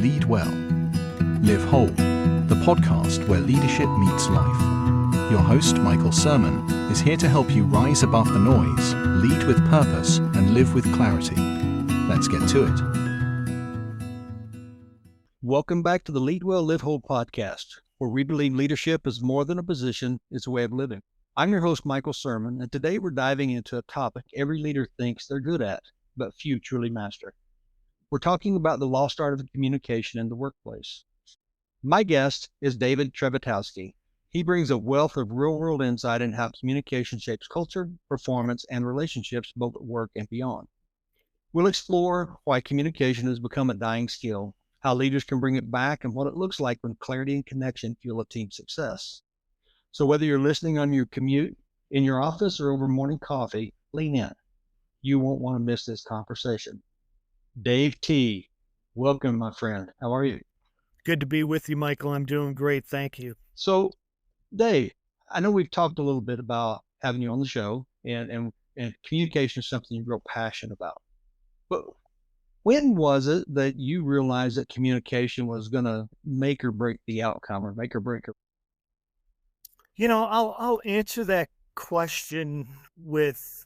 Lead Well, Live Whole, the podcast where leadership meets life. Your host, Michael Sirmon, is here to help you rise above the noise, lead with purpose, and live with clarity. Let's get to it. Welcome back to the Lead Well, Live Whole podcast, where we believe leadership is more than a position, it's a way of living. I'm your host, Michael Sirmon, and today we're diving into a topic every leader thinks they're good at, but few truly master. We're talking about the lost art of communication in the workplace. My guest is Dave Trzebiatowski. He brings a wealth of real-world insight into how communication shapes culture, performance, and relationships both at work and beyond. We'll explore why communication has become a dying skill, how leaders can bring it back, and what it looks like when clarity and connection fuel a team success. So whether you're listening on your commute, in your office, or over morning coffee, lean in. You won't want to miss this conversation. Dave T., welcome, my friend. How are you? Good to be with you, Michael. I'm doing great. Thank you. So, Dave, I know we've talked a little bit about having you on the show, and communication is something you're real passionate about. But when was it that you realized that communication was going to make or break the outcome, or make or break it? You know, I'll answer that question with,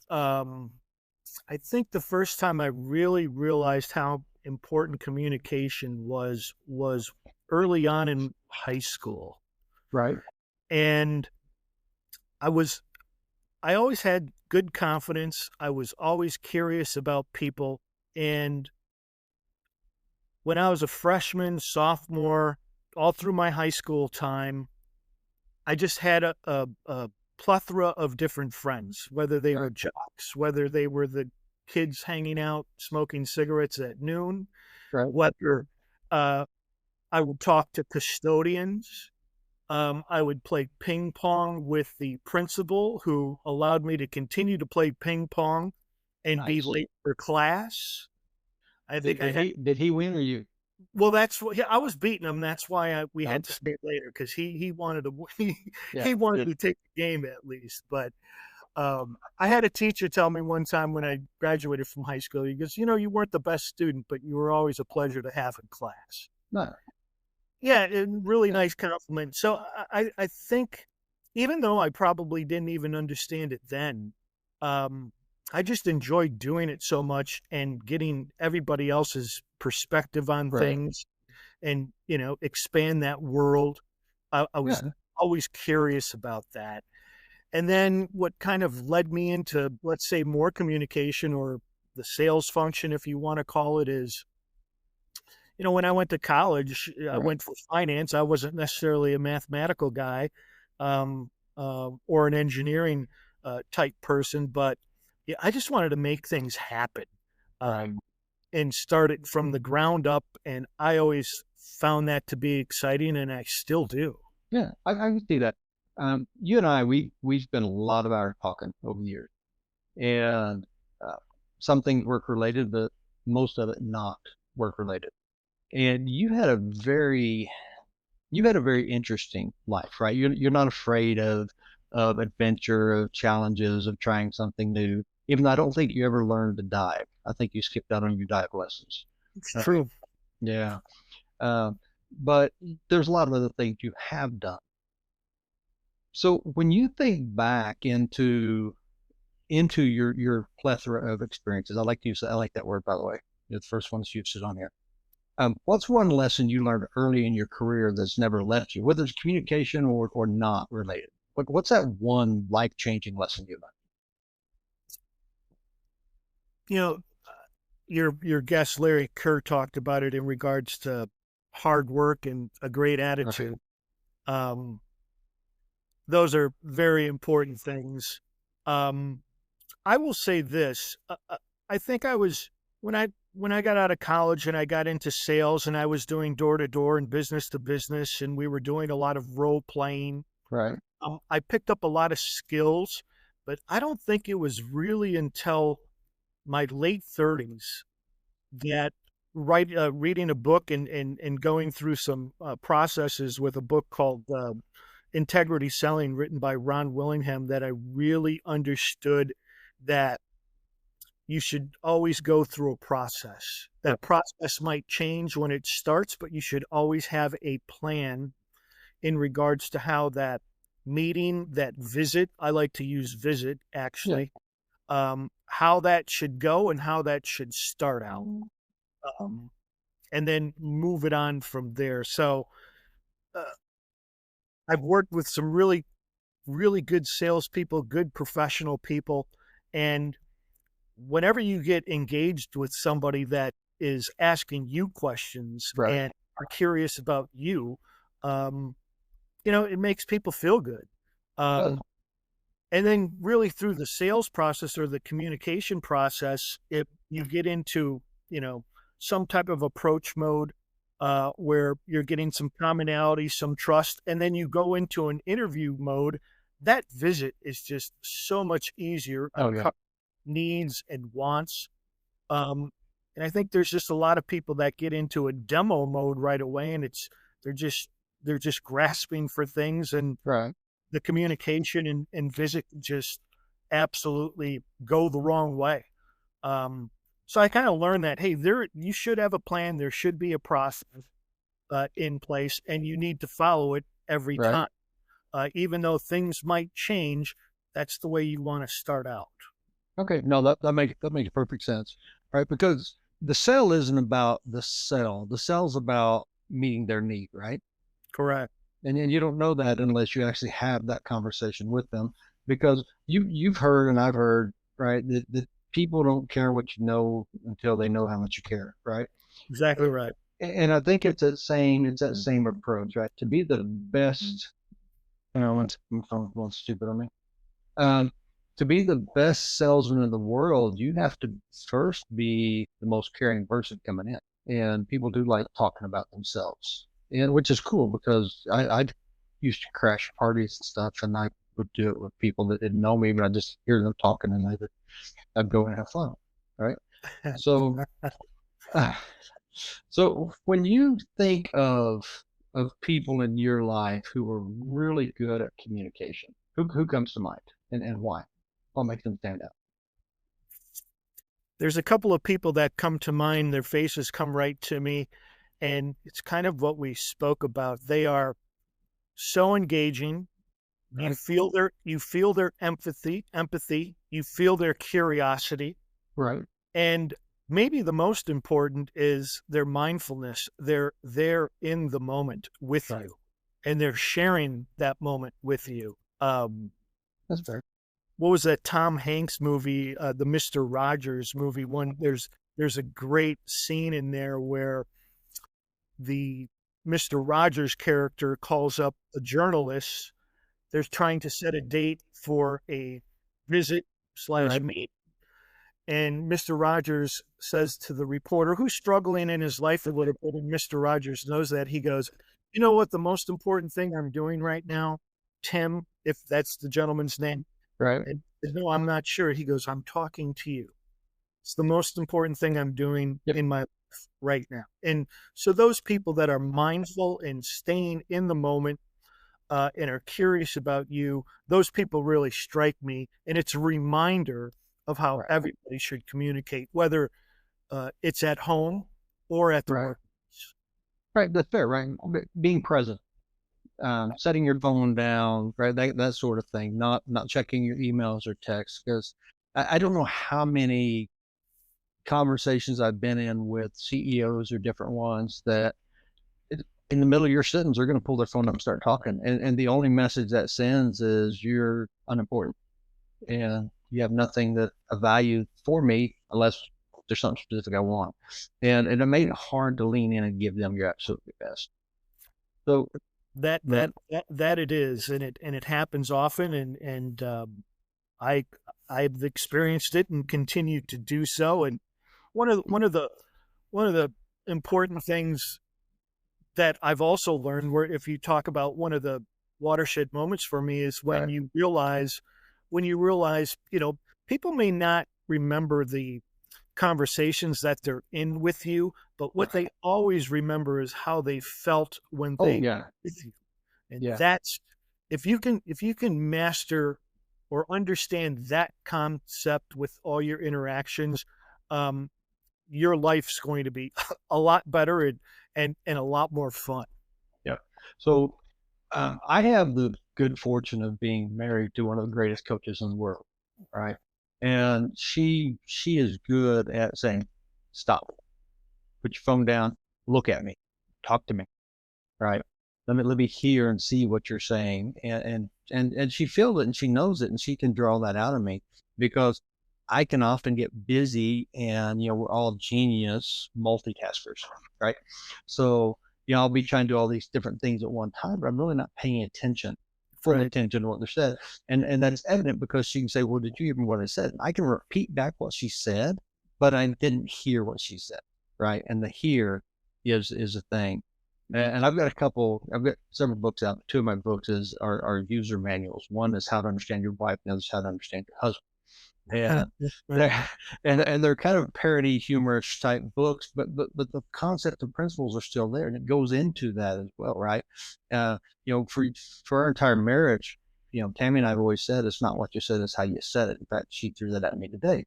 I think the first time I really realized how important communication was early on in high school. Right. And I always had good confidence. I was always curious about people. And when I was a freshman, sophomore, all through my high school time, I just had a plethora of different friends, whether they were jocks, whether they were the kids hanging out smoking cigarettes at noon, whether I would talk to custodians. I would play ping pong with the principal, who allowed me to continue to play ping pong and be late for class. I think did he win or you? Well, that's what I was beating him. That's why we had to stay later, because he wanted to he wanted to take the game at least. But I had a teacher tell me one time when I graduated from high school, he goes, you weren't the best student, but you were always a pleasure to have in class. No. Yeah, really nice compliment. So I think, even though I probably didn't even understand it then, I just enjoyed doing it so much and getting everybody else's perspective on things and, expand that world. I was always curious about that. And then what kind of led me into, let's say, more communication, or the sales function, if you want to call it, is, when I went to college, I went for finance. I wasn't necessarily a mathematical guy or an engineering type person, but I just wanted to make things happen and start it from the ground up. And I always found that to be exciting, and I still do. Yeah, I can see that. You and I, we spent a lot of hours talking over the years, and some things work related, but most of it not work related. And you had a very interesting life, right? You're not afraid of adventure, of challenges, of trying something new. Even though I don't think you ever learned to dive. I think you skipped out on your dive lessons. It's true. Yeah. But there's a lot of other things you have done. So when you think back into your plethora of experiences, I like that word, by the way. It's the first one that's used on here. What's one lesson you learned early in your career that's never left you, whether it's communication or not related? What's that one life-changing lesson you learned? Your guest, Larry Kerr, talked about it in regards to hard work and a great attitude. Those are very important things. I will say this. I think when I got out of college and I got into sales, and I was doing door-to-door and business-to-business, and we were doing a lot of role-playing. Right. I picked up a lot of skills, but I don't think it was really until my late 30s that reading a book and going through some processes with a book called Integrity Selling, written by Ron Willingham, that I really understood that you should always go through a process. That process might change when it starts, but you should always have a plan in regards to how that meeting, that visit, I like to use visit actually, how that should go and how that should start out. Um, and then move it on from there. So uh, I've worked with some really, really good salespeople, good professional people. And whenever you get engaged with somebody that is asking you questions Right. and are curious about you, um, it makes people feel good. Uh, And then really through the sales process or the communication process, if you get into, some type of approach mode where you're getting some commonality, some trust, and then you go into an interview mode, that visit is just so much easier. oh yeah. Needs and wants. Um, and I think there's just a lot of people that get into a demo mode right away, and they're just they're just grasping for things, and Right. the communication and visit just absolutely go the wrong way. So I kind of learned that, hey, you should have a plan. There should be a process in place, and you need to follow it every Right. time. Even though things might change, that's the way you want to start out. Okay. No, that makes perfect sense. Right. Because the sell isn't about the sell. The sell's about meeting their need, right? Correct. And you don't know that unless you actually have that conversation with them, because you've heard and I've heard, right, that people don't care what you know until they know how much you care, right? Exactly right. And I think it's that same approach, right? To be the best, my phone's going stupid on me. Um, to be the best salesman in the world, you have to first be the most caring person coming in. And people do like talking about themselves, and which is cool because I used to crash parties and stuff, and I would do it with people that didn't know me, but I just hear them talking, and I'd go and have fun, right? So, uh, so when you think of people in your life who are really good at communication, who comes to mind, and why? What makes them stand out? There's a couple of people that come to mind. Their faces come right to me, and it's kind of what we spoke about. They are so engaging. Right. You feel their empathy. You feel their curiosity, Right. and maybe the most important is their mindfulness. They're in the moment with Right. you, and they're sharing that moment with you. That's fair. What was that Tom Hanks movie, the Mr. Rogers movie? There's a great scene in there where the Mr. Rogers character calls up a journalist. They're trying to set a date for a visit slash Right. meet. And Mr. Rogers says to the reporter, who's struggling in his life a little bit, and Mr. Rogers knows that, he goes, you know what, the most important thing I'm doing right now, Tim, if that's the gentleman's name. Right. And no, I'm not sure. He goes, I'm talking to you. It's the most important thing I'm doing Yep. in my life right now. And so those people that are mindful and staying in the moment and are curious about you, those people really strike me. And it's a reminder of how Right. everybody should communicate, whether it's at home or at the Right. work. Right. That's fair. Right. Being present, setting your phone down, right? That sort of thing. Not checking your emails or texts, because I don't know how many conversations I've been in with CEOs or different ones that in the middle of your sentence, they're going to pull their phone up and start talking. And the only message that sends is you're unimportant and you have nothing that of value for me unless there's something specific I want. And it made it hard to lean in and give them your absolutely best. So That it is, and it happens often, and I I've experienced it and continue to do so. And one of the important things that I've also learned, where if you talk about one of the watershed moments for me, is right. when you realize, people may not remember the conversations that they're in with you, but what they always remember is how they felt when Oh they yeah. with you. And Yeah. that's if you can master or understand that concept with all your interactions, your life's going to be a lot better and a lot more fun. Yeah. So I have the good fortune of being married to one of the greatest coaches in the world, right? And she is good at saying, "Stop, put your phone down, look at me, talk to me, right? Let me hear and see what you're saying." And she feels it and she knows it and she can draw that out of me because I can often get busy and we're all genius multitaskers, right? So I'll be trying to do all these different things at one time, but I'm really not paying full Right. attention to what they're said. And that's evident because she can say, "Well, did you hear what I said?" I can repeat back what she said, but I didn't hear what she said, right? And the hear is a thing. And I've got several books out. Two of my books are user manuals. One is how to understand your wife, and the other is how to understand your husband. And Right. they're kind of parody, humorous type books, but the concept and principles are still there, and it goes into that as well, right? Uh, for our entire marriage, Tammy and I have always said it's not what you said, it's how you said it. In fact, she threw that at me today.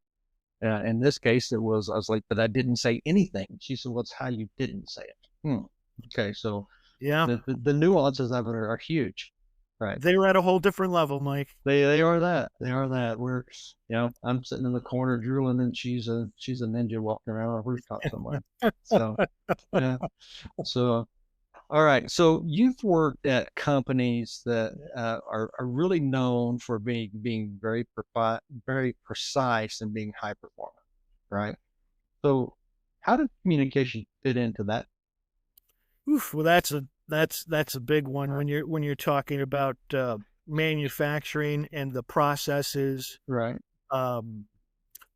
In this case, I was like, "But I didn't say anything." She said, "Well, it's how you didn't say it." Okay, so Yeah. the nuances of it are huge, right? They're at a whole different level, Mike. They are that. They are that. I'm sitting in the corner drooling, and she's a ninja walking around on a rooftop somewhere. So yeah. So all right. So you've worked at companies that are really known for being very precise and being high performing, right? So how did communication fit into that? Oof, well, that's a big one when you're talking about manufacturing and the processes. Right. Um,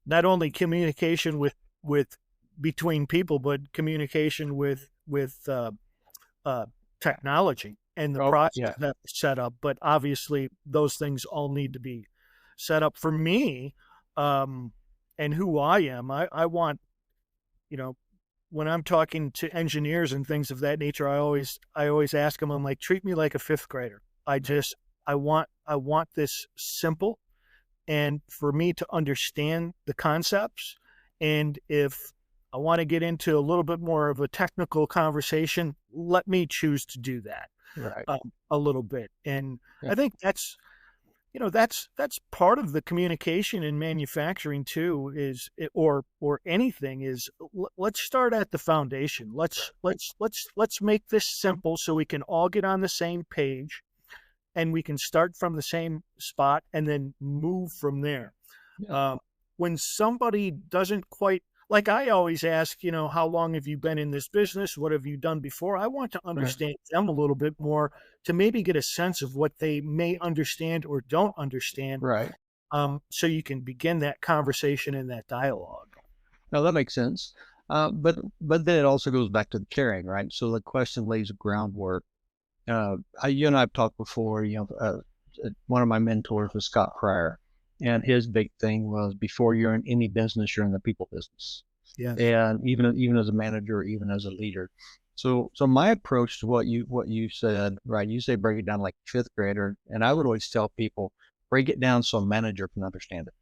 Not only communication with between people, but communication with uh, technology and the Oh process yeah. that's set up. But obviously, those things all need to be set up. For me, um, and who I am, I want you know when I'm talking to engineers and things of that nature, I always ask them, I'm like, treat me like a fifth grader. I want this simple and for me to understand the concepts. And if I want to get into a little bit more of a technical conversation, let me choose to do that Right. a little bit. And Yeah. I think that's part of the communication in manufacturing too, or anything is let's start at the foundation. Let's make this simple so we can all get on the same page and we can start from the same spot and then move from there. Yeah. When somebody doesn't quite, like I always ask, how long have you been in this business? What have you done before? I want to Right. understand them a little bit more to maybe get a sense of what they may understand or don't understand, Right. so you can begin that conversation and that dialogue. No, that makes sense. But then it also goes back to the caring, right? So the question lays the groundwork. You and I have talked before. One of my mentors was Scott Pryor, and his big thing was before you're in any business, you're in the people business, Yes. and even as a manager, even as a leader. So my approach to what you said, right? You say break it down like fifth grader, and I would always tell people break it down so a manager can understand it.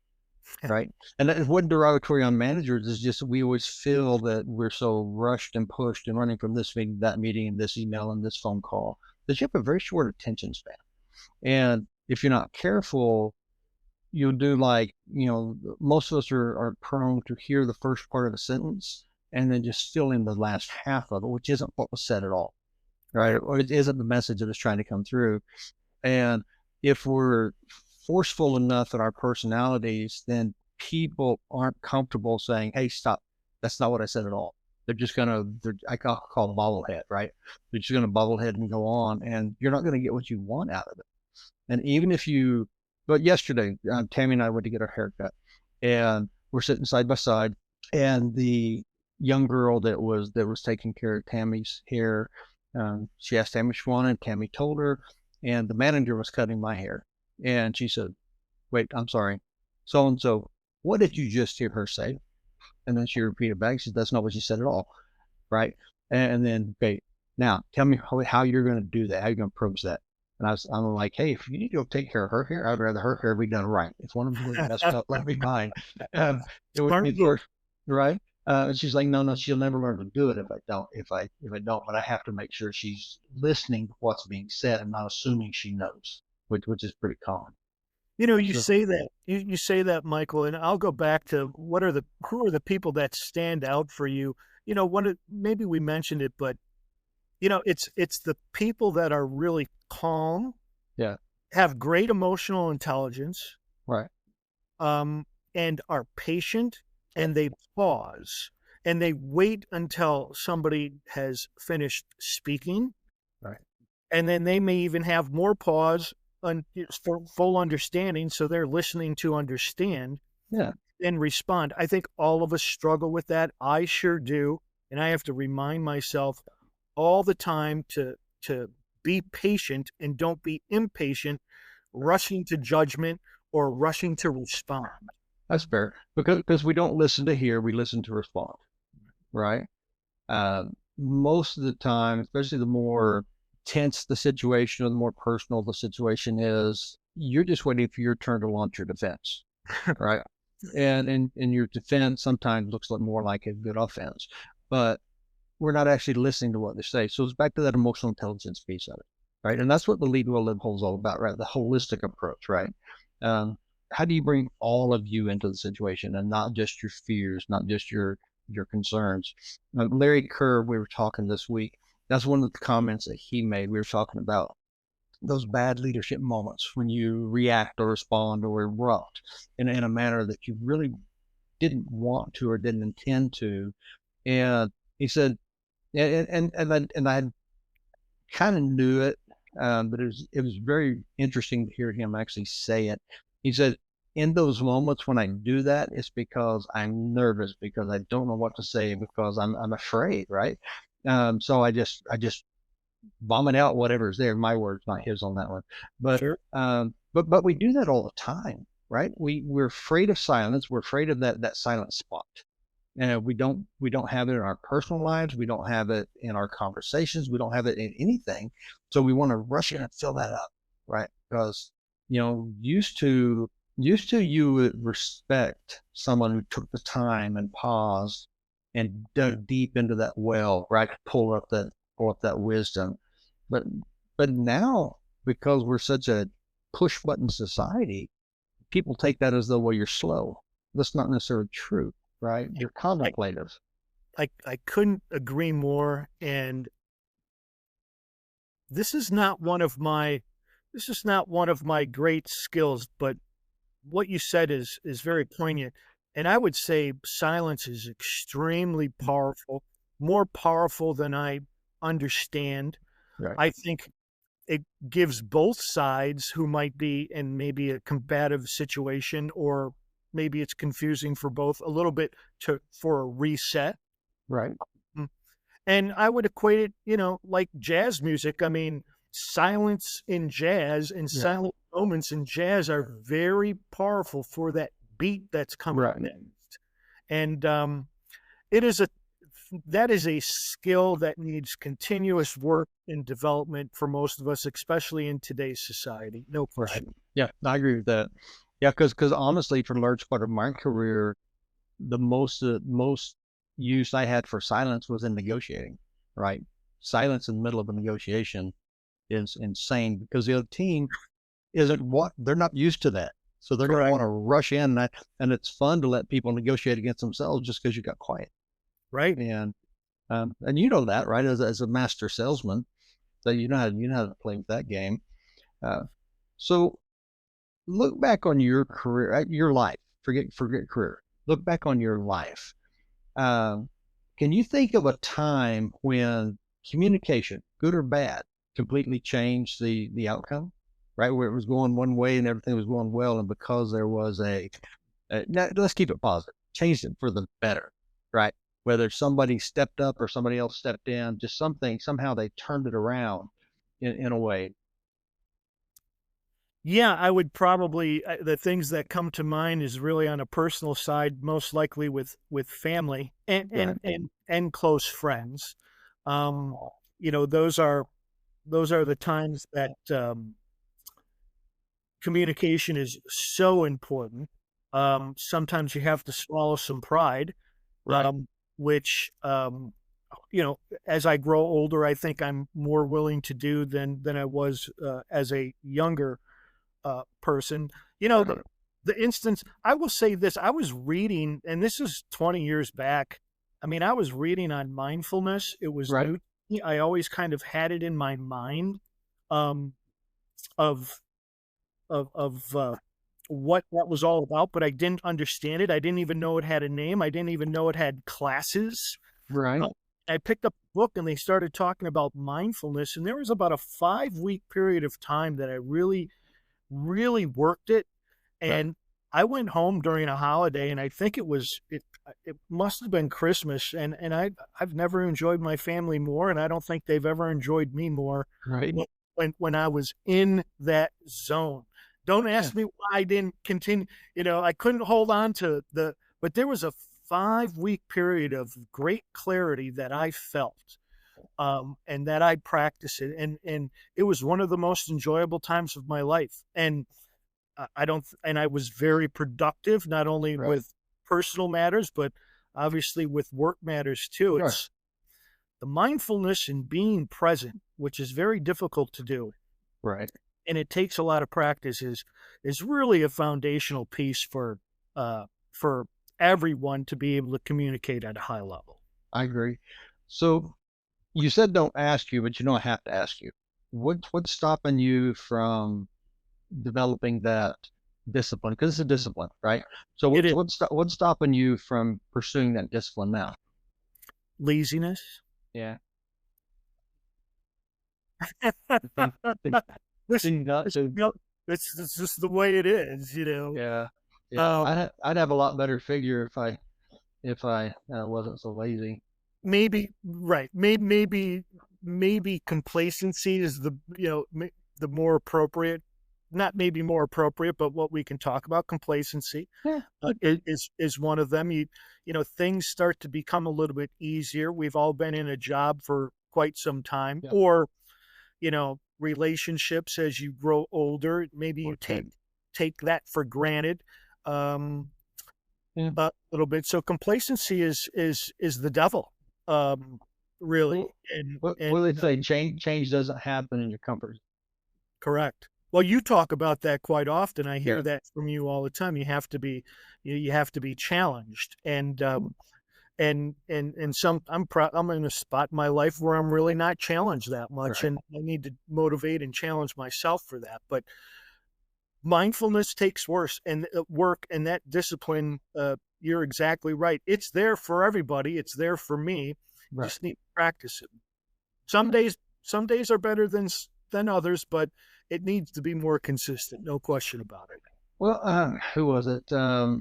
Right. And that wasn't derogatory on managers. It's just we always feel that we're so rushed and pushed and running from this meeting, that meeting, and this email and this phone call that you have a very short attention span. And if you're not careful, you'll do like, most of us are prone to hear the first part of a sentence and then just fill in the last half of it, which isn't what was said at all. Right. Or it isn't the message that is trying to come through. And if we're forceful enough in our personalities, then people aren't comfortable saying, "Hey, stop. That's not what I said at all." I call bobblehead, right? They're just gonna bobblehead and go on, and you're not gonna get what you want out of it. And even if but yesterday, Tammy and I went to get our haircut, and we're sitting side by side, and the young girl that was taking care of Tammy's hair, she asked Tammy if she wanted, Tammy told her, and the manager was cutting my hair. And she said, "Wait, I'm sorry. So and so, what did you just hear her say?" And then she repeated back. She said, "That's not what she said at all." Right. And then, okay, now tell me how you're going to do that. How you're going to approach that. And I'm like, hey, if you need to go take care of her hair, I'd rather her hair be done right. If one of them was messed up, let me mine. Smart Of move. course, right? And she's like, no, she'll never learn to do it if I don't. But I have to make sure she's listening to what's being said and not assuming she knows, which is pretty common. You So say that you say that, Michael, and I'll go back to who are the people that stand out for you? Maybe we mentioned it, but it's the people that are really calm, yeah, have great emotional intelligence, right, um, and are patient, and they pause and they wait until somebody has finished speaking, right, and then they may even have more pause for full understanding, so they're listening to understand yeah. and respond. I think all of us struggle with that. I sure do, and I have to remind myself all the time to be patient and don't be impatient, rushing to judgment or rushing to respond. That's fair because we don't listen to hear, we listen to respond, right? Uh, Most of the time, especially the more tense the situation or the more personal the situation is, you're just waiting for your turn to launch your defense, right? And your defense sometimes looks like more like a good offense, but we're not actually listening to what they say. So it's back to that emotional intelligence piece of it, right? And that's what the lead, well, live, whole is all about, right? The holistic approach, right? Um, how do you bring all of you into the situation and not just your fears, not just your concerns? Larry Kerr, we were talking this week. That's one of the comments that he made. We were talking about those bad leadership moments when you react or respond or erupt in a manner that you really didn't want to or didn't intend to. And he said, and I kind of knew it, but it was very interesting to hear him actually say it. He said, "In those moments when I do that, it's because I'm nervous, because I don't know what to say, because I'm afraid, right? So I just vomit out whatever's there. My words, not his on that one. But Sure. but we do that all the time, right? We're afraid of silence. We're afraid of that silent spot. And we don't have it in our personal lives. We don't have it in our conversations. We don't have it in anything. So we want to rush in and fill that up, right? Because used to you would respect someone who took the time and paused and dug deep into that well, right? To pull up that wisdom. But but now, because we're such a push button society, people take that as though, well, you're slow. That's not necessarily true, right? You're I, contemplative. I couldn't agree more. And this is not one of my this is not one of my great skills, but what you said is very poignant. And I would say silence is extremely powerful, more powerful than I understand. Right. I think it gives both sides who might be in maybe a combative situation, or maybe it's confusing for both, a little bit for a reset. Right. Mm. And I would equate it, like jazz music. I mean, silence in jazz and Yeah. silent moments in jazz are very powerful for that beat that's coming Right. next. And it is a that is a skill that needs continuous work and development for most of us, especially in today's society. No Right. question. Yeah, I agree with that. Yeah, because honestly, for a large part of my career, the most use I had for silence was in negotiating. Right. Silence in the middle of a negotiation is insane because the other team isn't what they're not used to that. So they're going to Correct. want to rush in, and it's fun to let people negotiate against themselves just because you got quiet. Right. And you know that, right? As a master salesman, that you know how to play with that game. Uh, so look back on your career, your life. Forget career. Look back on your life. Um, can you think of a time when communication, good or bad, completely changed the outcome? Right, where it was going one way and everything was going well, and because there was now, let's keep it positive, changed it for the better, right? Whether somebody stepped up or somebody else stepped in, just something somehow they turned it around in a way. Yeah, I would probably the things that come to mind is really on a personal side, most likely with family and Right. close friends. Um, those are those are the times that communication is so important. Sometimes you have to swallow some pride, Right. which as I grow older, I think I'm more willing to do than I was as a younger person. The instance, I will say this, I was reading, and this is 20 years back. I mean, I was reading on mindfulness. It was Right. new to me. I always kind of had it in my mind um, of what that was all about, but I didn't understand it. I didn't even know it had a name. I didn't even know it had classes. Right. I picked up a book and they started talking about mindfulness, and there was about a 5-week period of time that I really, really worked it. And I went home during a holiday, and I think it must have been Christmas, and I've never enjoyed my family more, and I don't think they've ever enjoyed me more Right. when I was in that zone. Don't ask me why I didn't continue. I couldn't hold on to but there was a 5-week period of great clarity that I felt, and that I practiced it, and it was one of the most enjoyable times of my life. And I was very productive, not only Right. with personal matters, but obviously with work matters too. Right. It's the mindfulness and being present, which is very difficult to do, Right. and it takes a lot of practice. Is really a foundational piece for everyone to be able to communicate at a high level. I agree. So you said don't ask you, but I have to ask you. What's stopping you from developing that discipline? Because it's a discipline, right? So It is what's stopping you from pursuing that discipline now? laziness. Yeah. This, Not to, it's just the way it is, yeah. Yeah. Uh, I'd have a lot better figure if I wasn't so lazy. maybe right. Maybe complacency is the more appropriate. Not maybe more appropriate, but what we can talk about, complacency Yeah. is one of them. Things start to become a little bit easier. We've all been in a job for quite some time, Yeah. or relationships as you grow older. Maybe you take that for granted Yeah. a little bit. So complacency is the devil, really. What do they say? Change doesn't happen in your comfort. Correct. Well, you talk about that quite often. I hear Yeah. that from you all the time. You have to be challenged, and I'm in a spot in my life where I'm really not challenged that much, Right. and I need to motivate and challenge myself for that. But mindfulness takes work, and that discipline. You're exactly right. It's there for everybody. It's there for me. Right. Just need to practice it. Some days are better than others, but it needs to be more consistent. No question about it. Well, who was it? I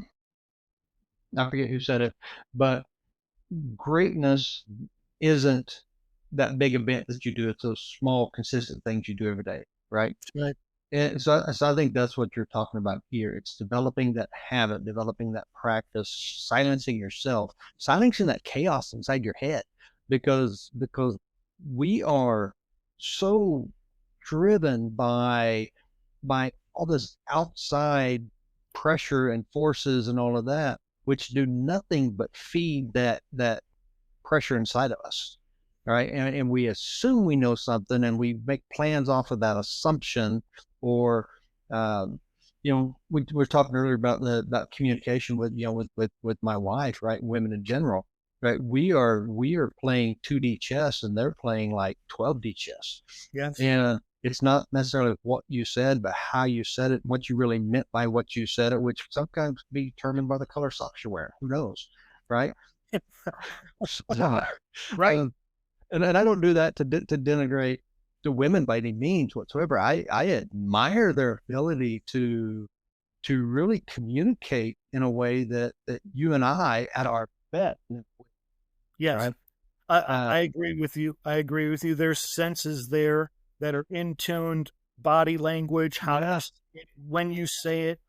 forget who said it, but greatness isn't that big event that you do. It's those small, consistent things you do every day, right? Right. And so I think that's what you're talking about here. It's developing that habit, developing that practice, silencing yourself, silencing that chaos inside your head, because we are so driven by all this outside pressure and forces and all of that, which do nothing but feed that pressure inside of us. Right. And we assume we know something and we make plans off of that assumption. Or we were talking earlier about communication with my wife, right? Women in general, right? We are playing 2D chess and they're playing like 12D chess. Yes. And it's not necessarily what you said, but how you said it, what you really meant by what you said it, which sometimes be determined by the color socks you wear. Who knows, right? Right. And I don't do that to denigrate the women by any means whatsoever. I admire their ability to really communicate in a way that you and I at our best. Yes. Right? I agree with you. There's senses there that are in tuned, body language, when you say it,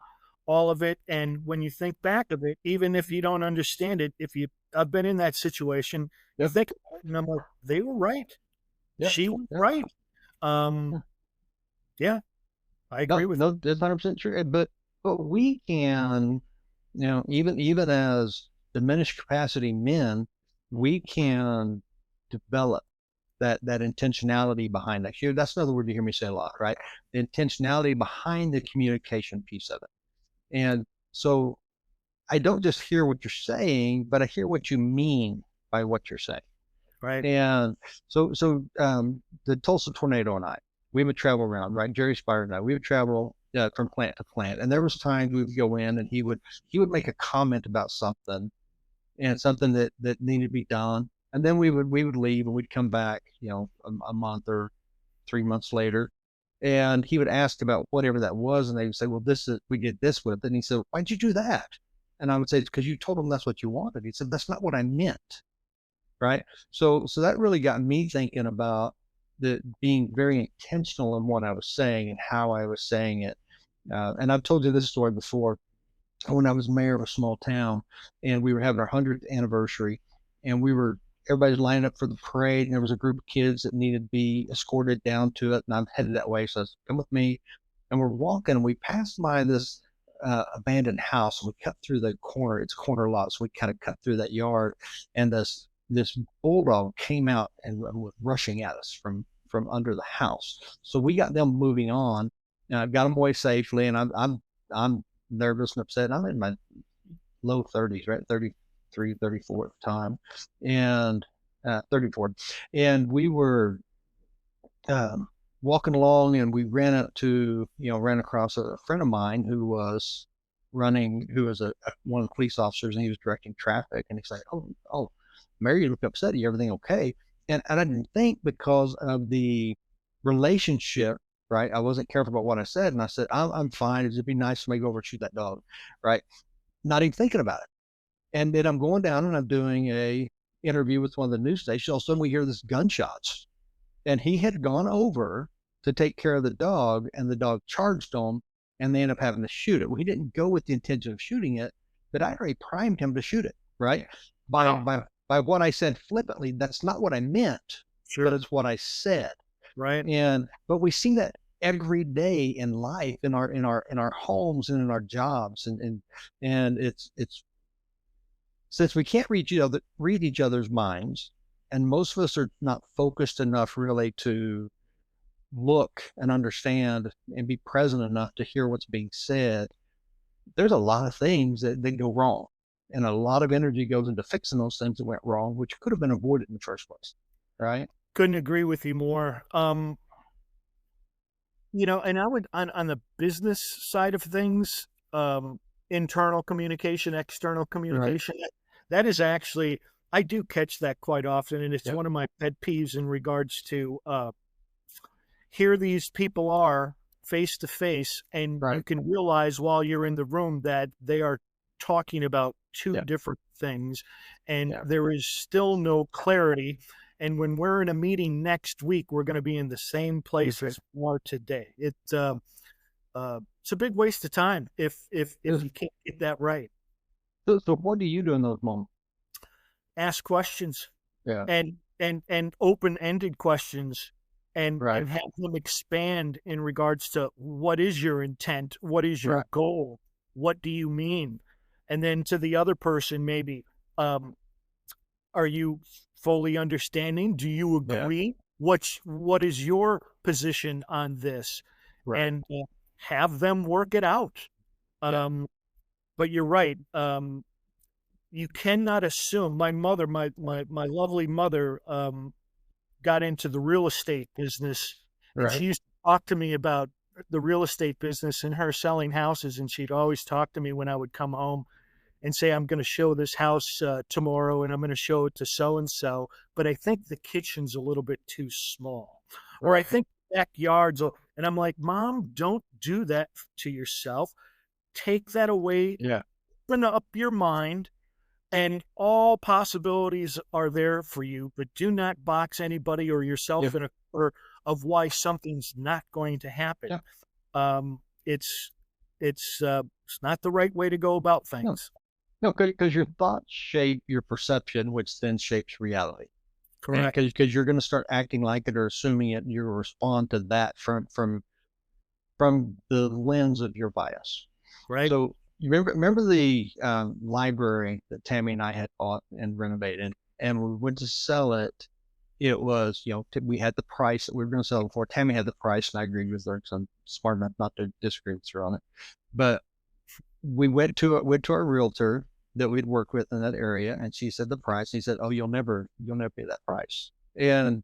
all of it. And when you think back of it, even if you don't understand it, I've been in that situation, you think, and I'm like, they were right. Yep. She was Yep. right. Um, yeah, I No, agree with no, that's 100% true. But we can, even as diminished capacity men, we can develop that intentionality behind that. Here, that's another word you hear me say a lot, right? The intentionality behind the communication piece of it. And so I don't just hear what you're saying, but I hear what you mean by what you're saying. right. And so the Tulsa tornado and we would travel around, right? Jerry Spire and we would travel from plant to plant. And there was times we would go in and he would make a comment about something and something that needed to be done. And then we would leave and we'd come back, a month or 3 months later. And he would ask about whatever that was. And they would say, well, we did this with it. And he said, why'd you do that? And I would say, it's because you told him that's what you wanted. He said, that's not what I meant. Right. So that really got me thinking about being very intentional in what I was saying and how I was saying it. And I've told you this story before. When I was mayor of a small town and we were having our 100th anniversary and everybody's lining up for the parade and there was a group of kids that needed to be escorted down to it. And I'm headed that way. So I said, come with me. And we're walking and we passed by this abandoned house and we cut through the corner. It's a corner lot. So we kind of cut through that yard and this bulldog came out and was rushing at us from under the house. So we got them moving on and I got them away safely. And I'm nervous and upset. I'm in my low 30s, right? 33, 34 at the time, and 34. And we were walking along and we ran across a friend of mine who was one of the police officers and he was directing traffic. And he's like, oh, Mary, you look upset. Are you everything okay? And I didn't think because of the relationship, right? I wasn't careful about what I said. And I said, I'm fine. It'd be nice for me to go over and shoot that dog, right? Not even thinking about it. And then I'm going down and I'm doing a interview with one of the news stations. All of a sudden we hear this gunshots and he had gone over to take care of the dog and the dog charged him and they ended up having to shoot it. Well, he didn't go with the intention of shooting it, but I already primed him to shoot it, right? By what I said flippantly, that's not what I meant, Sure. but it's what I said. Right. But we see that every day in life, in our homes and in our jobs, and it's since we can't read each other's minds, and most of us are not focused enough really to look and understand and be present enough to hear what's being said. There's a lot of things that go wrong. And a lot of energy goes into fixing those things that went wrong, which could have been avoided in the first place. Right. Couldn't agree with you more. And I would, on the business side of things, internal communication, external communication, that is actually, I do catch that quite often. And it's one of my pet peeves in regards to, here these people are face to face and you can realize while you're in the room that they are talking about two different things and there is still no clarity. And when we're in a meeting next week, we're going to be in the same place as we are today. It's a big waste of time if you can't get that right. So what do you do in those moments? Ask questions and open-ended questions and have them expand in regards to what is your intent? What is your goal? What do you mean? And then to the other person, maybe, are you fully understanding? Do you agree? What is your position on this? And have them work it out. But you're right. You cannot assume. My mother, my lovely mother, got into the real estate business. And she used to talk to me about the real estate business and her selling houses. And she'd always talk to me when I would come home and say, I'm going to show this house tomorrow and I'm going to show it to so-and-so, but I think the kitchen's a little bit too small. Or I think the backyard's, and I'm like, Mom, don't do that to yourself. Take that away. Open up your mind and all possibilities are there for you, but do not box anybody or yourself in a corner of why something's not going to happen. It's not the right way to go about things. No, because your thoughts shape your perception, which then shapes reality. Correct. Because you're going to start acting like it or assuming it, and you'll respond to that from the lens of your bias. Right. So you remember the library that Tammy and I had bought and renovated, and we went to sell it. It was, we had the price that we were going to sell it for. Tammy had the price, and I agreed with her because I'm smart enough not to disagree with her on it. But we went to our realtor that we'd worked with in that area, and she said the price. He said, "Oh, you'll never pay that price." And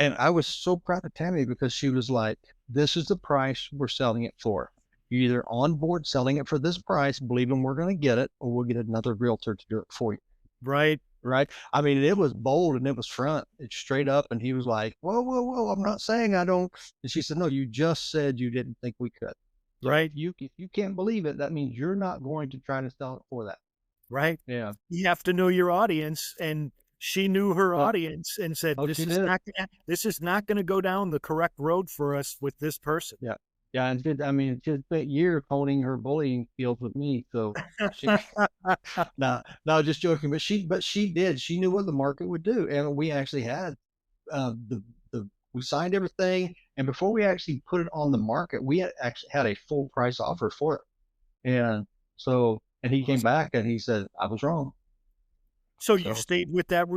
I was so proud of Tammy because she was like, "This is the price we're selling it for. You're either on board selling it for this price, believing we're going to get it, or we'll get another realtor to do it for you." Right. Right. I mean, it was bold and it was front. It's straight up. And he was like, "Whoa, whoa, whoa. I'm not saying I don't." And she said, "No, you just said you didn't think we could." So Right. if you can't believe it, that means you're not going to try to sell it for that. Right. Yeah. You have to know your audience, and she knew her audience and said, Oh, she did. This is not going to go down the correct road for us with this person." Yeah. Yeah. And it just spent years honing her bullying skills with me. So she, no, just joking. But she did. She knew what the market would do. And we actually had we signed everything. And before we actually put it on the market, we had actually had a full price offer for it. And so, and he came back and he said, "I was wrong." So you So, stayed with that.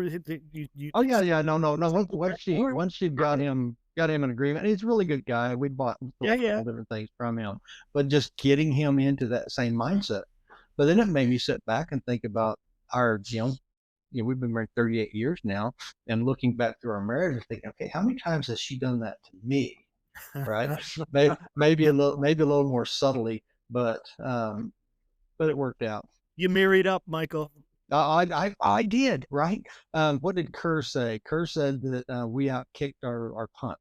You oh yeah. No. Once she got him an agreement, he's a really good guy. We bought Yeah. different things from him, but just getting him into that same mindset. But then it made me sit back and think about our, we've been married 38 years now, and looking back through our marriage and thinking, okay, how many times has she done that to me? Right? maybe a little more subtly, but it worked out. You married up, Michael. I did, right? What did Kerr say? Kerr said that we outkicked our punt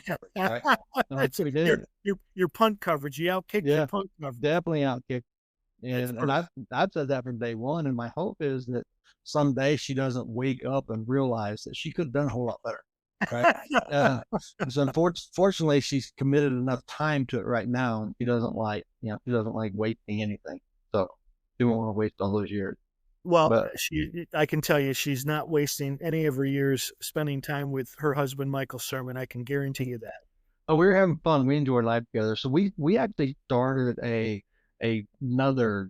coverage, right? That's We did. your punt coverage. You outkicked your punt coverage. Definitely outkicked. And I've said that from day one. And my hope is that someday she doesn't wake up and realize that she could have done a whole lot better. Right. So fortunately, she's committed enough time to it right now. And she doesn't like wasting anything. So she won't want to waste all those years. Well, I can tell you, she's not wasting any of her years spending time with her husband, Michael Sirmon. I can guarantee you that. Oh, we were having fun. We enjoyed life together. So we actually started another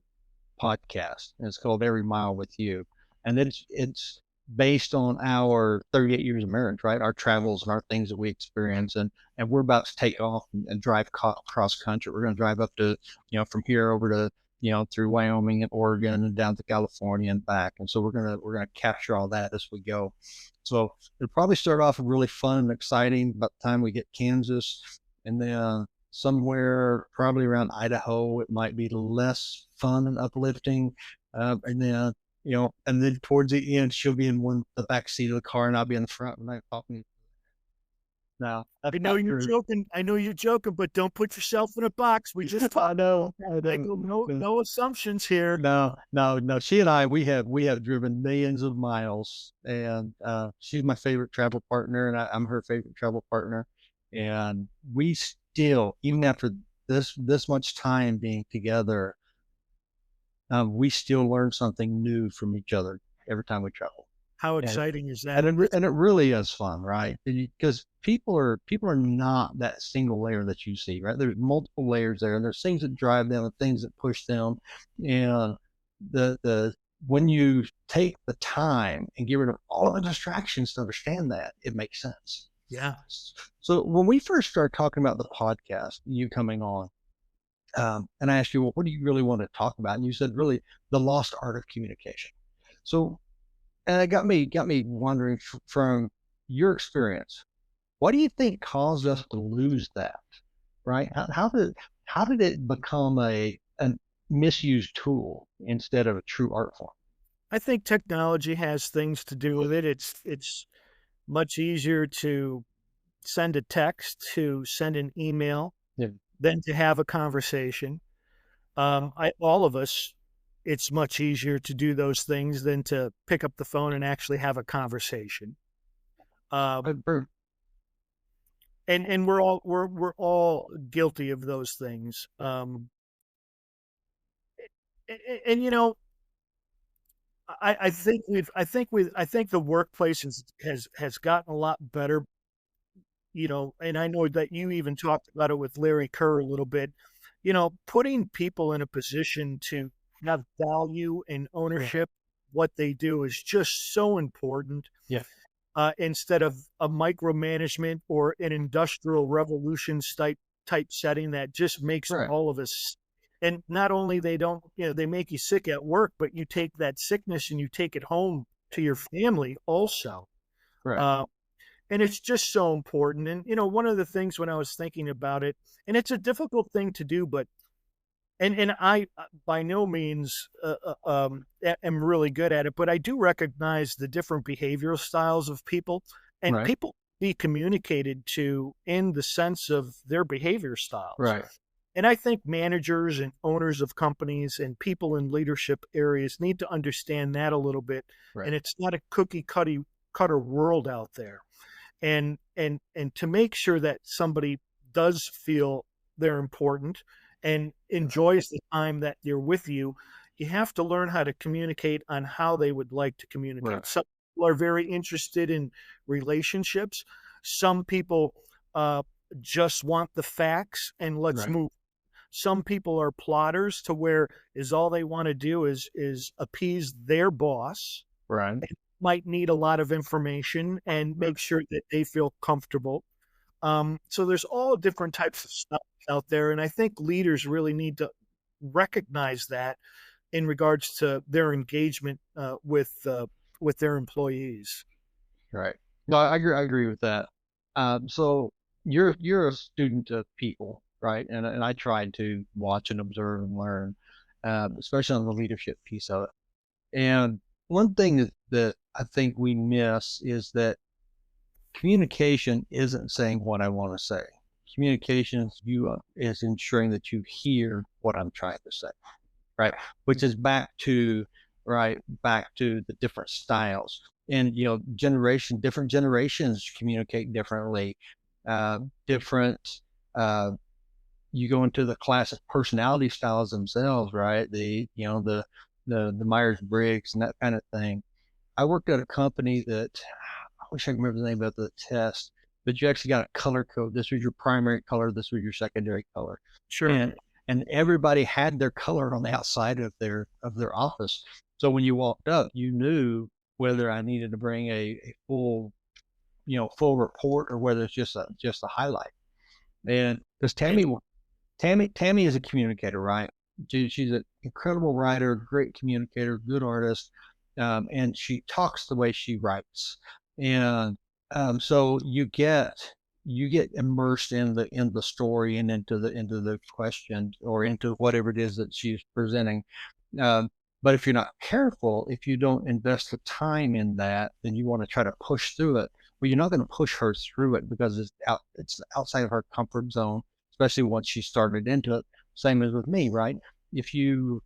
podcast, and it's called Every Mile with You, and it's based on our 38 years of marriage, right? Our travels and our things that we experience, and we're about to take off and drive cross country. We're going to drive up to from here over to through Wyoming and Oregon and down to California and back, and so we're gonna capture all that as we go. So it'll probably start off really fun and exciting by the time we get Kansas, and then somewhere probably around Idaho, it might be less fun and uplifting. And then, and then towards the end, she'll be in the back seat of the car and I'll be in the front when I'm talking. No, I know you're joking. I know you're joking, but don't put yourself in a box. We just I know. No assumptions here. No. She and I, we have driven millions of miles, and she's my favorite travel partner, and I'm her favorite travel partner. And we still, even after this much time being together, we still learn something new from each other every time we travel. How exciting is that? And it really is fun, right? Because people are not that single layer that you see, right? There's multiple layers there, and there's things that drive them and things that push them. And when you take the time and get rid of all the distractions to understand that, it makes sense. Yeah. So when we first started talking about the podcast, you coming on, and I asked you, well, what do you really want to talk about? And you said, really, the lost art of communication. So, and it got me wondering from your experience, what do you think caused us to lose that? Right? How did it become a misused tool instead of a true art form? I think technology has things to do with it. It's much easier to send a text, to send an email, than to have a conversation. All of us, it's much easier to do those things than to pick up the phone and actually have a conversation. And we're all guilty of those things. And I think the workplace has gotten a lot better, and I know that you even talked about it with Larry Kerr a little bit, putting people in a position to have value and ownership, what they do is just so important. Yeah. Instead of a micromanagement or an industrial revolution type setting that just makes Right. all of us. And not only they don't, they make you sick at work, but you take that sickness and you take it home to your family also. Right. Uh, and it's just so important. And one of the things when I was thinking about it, and it's a difficult thing to do, but and I by no means am really good at it, but I do recognize the different behavioral styles of people, and Right. people be communicated to in the sense of their behavior styles. Right. And I think managers and owners of companies and people in leadership areas need to understand that a little bit. Right. And it's not a cutter world out there. And to make sure that somebody does feel they're important and enjoys the time that they're with you, you have to learn how to communicate on how they would like to communicate. Right. Some people are very interested in relationships. Some people just want the facts and let's Right. move. Some people are plotters to where is all they want to do is appease their boss, Right. might need a lot of information and make sure that they feel comfortable. So there's all different types of stuff out there, and I think leaders really need to recognize that in regards to their engagement with their employees. Right. No, I agree with that. So you're a student of people, right? And I tried to watch and observe and learn, especially on the leadership piece of it. And one thing that I think we miss is that communication isn't saying what I want to say. Communication is ensuring that you hear what I'm trying to say, right? Which is back to the different styles. And different generations communicate differently. Different. You go into the classic personality styles themselves, right? The Myers Briggs and that kind of thing. I worked at a company that I wish I could remember the name of the test, but you actually got a color code. This was your primary color. This was your secondary color. Sure. And everybody had their color on the outside of their office. So when you walked up, you knew whether I needed to bring a full report or whether it's just a highlight. And because Tammy is a communicator, right? She's an incredible writer, great communicator, good artist, and she talks the way she writes. And so you get immersed in the story and into the question or into whatever it is that she's presenting. But if you're not careful, if you don't invest the time in that, then you want to try to push through it. Well, you're not going to push her through it because it's outside of her comfort zone, especially once she started into it. Same as with me, right? If you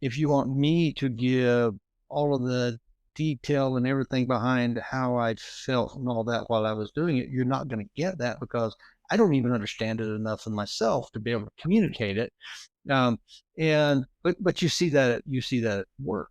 want me to give all of the detail and everything behind how I felt and all that while I was doing it, you're not going to get that because I don't even understand it enough in myself to be able to communicate it. But you see that at work,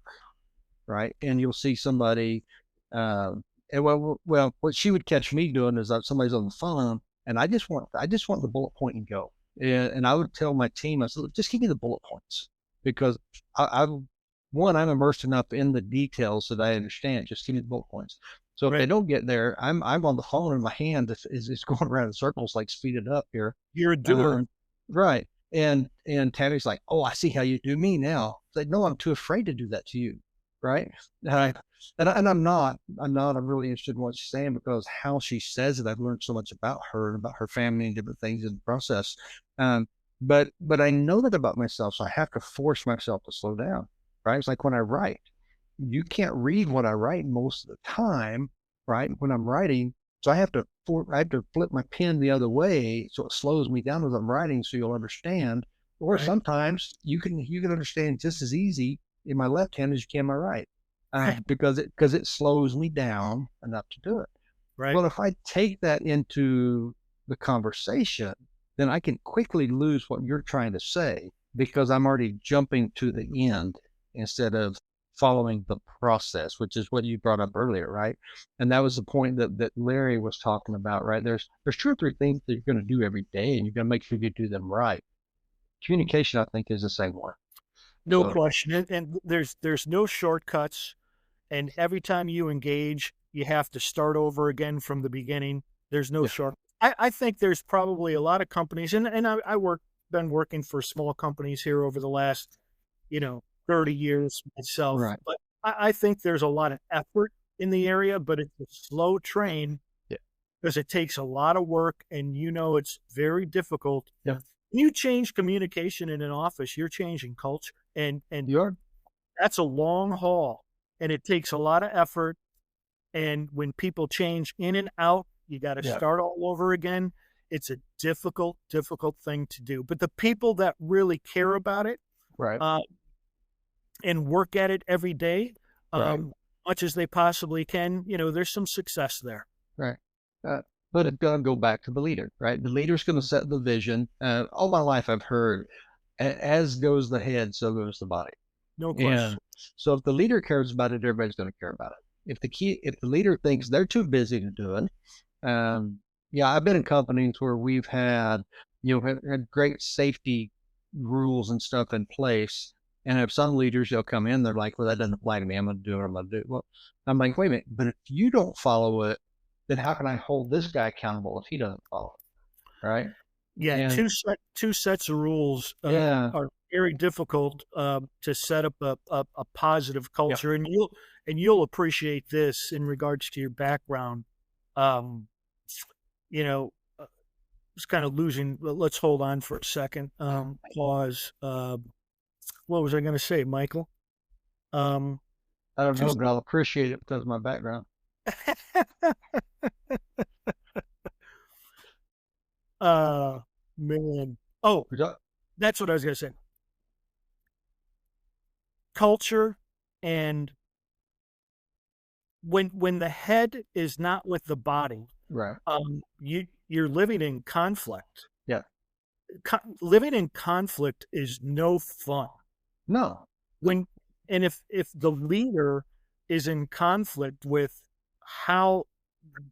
right? And you'll see somebody, and what she would catch me doing is that somebody's on the phone, and I just want the bullet point and go. And I would tell my team, I said, just give me the bullet points because I'm immersed enough in the details that I understand. Just give me the bullet points. So if they don't get there, I'm on the phone and my hand is going around in circles, like speed it up here. You're a doer. Right. And Tammy's like, oh, I see how you do me now. It's like, no, I'm too afraid to do that to you. Right. And I'm not. I'm really interested in what she's saying because how she says it, I've learned so much about her and about her family and different things in the process. But I know that about myself, so I have to force myself to slow down. Right. It's like when I write, you can't read what I write most of the time. Right. When I'm writing, so I have to flip my pen the other way so it slows me down as I'm writing, so you'll understand. Or sometimes you can understand just as easy in my left hand as you can my right, because it slows me down enough to do it. Right. Well, if I take that into the conversation, then I can quickly lose what you're trying to say because I'm already jumping to the end instead of following the process, which is what you brought up earlier, right? And that was the point that Larry was talking about, right? There's 2 or 3 things that you're going to do every day, and you're going to make sure you do them right. Communication, I think, is the same one. No So, question. And there's no shortcuts. And every time you engage, you have to start over again from the beginning. There's no yeah, short. I think there's probably a lot of companies, and been working for small companies here over the last, 30 years myself. right. But I think there's a lot of effort in the area, but it's a slow train Yeah, because it takes a lot of work, and it's very difficult. yeah. When you change communication in an office, you're changing culture, and You are. that's a long haul, and it takes a lot of effort. And when people change in and out, you got to Yeah, start all over again. It's a difficult, difficult thing to do. But the people that really care about it right, uh, and work at it every day, right, much as they possibly can, there's some success there. right. Uh, but it's going to go back to the leader, right? The leader's going to set the vision. All my life, I've heard, as goes the head, so goes the body. No And question. so if the leader cares about it, everybody's going to care about it. If the leader thinks they're too busy to do it, yeah, I've been in companies where we've had, had great safety rules and stuff in place. And if some leaders, they'll come in, they're like, well, that doesn't apply to me. I'm going to do what I'm going to do. Well, I'm like, wait a minute, but if you don't follow it, then how can I hold this guy accountable if he doesn't follow it? Right. Yeah, And two sets of rules yeah, are very difficult to set up a positive yeah, culture, and you'll appreciate this in regards to your background. Um, you know, it's kind of losing. Let's hold on for a second. Pause. What was I going to say, Michael? Um, I don't two, know, but I'll appreciate it because of my background. uh, man. Oh, We got- that's what I was going to say. Culture, and when the head is not with the body, Right. you're living in conflict. Yeah. Living in conflict is no fun. No. When and if the leader is in conflict with how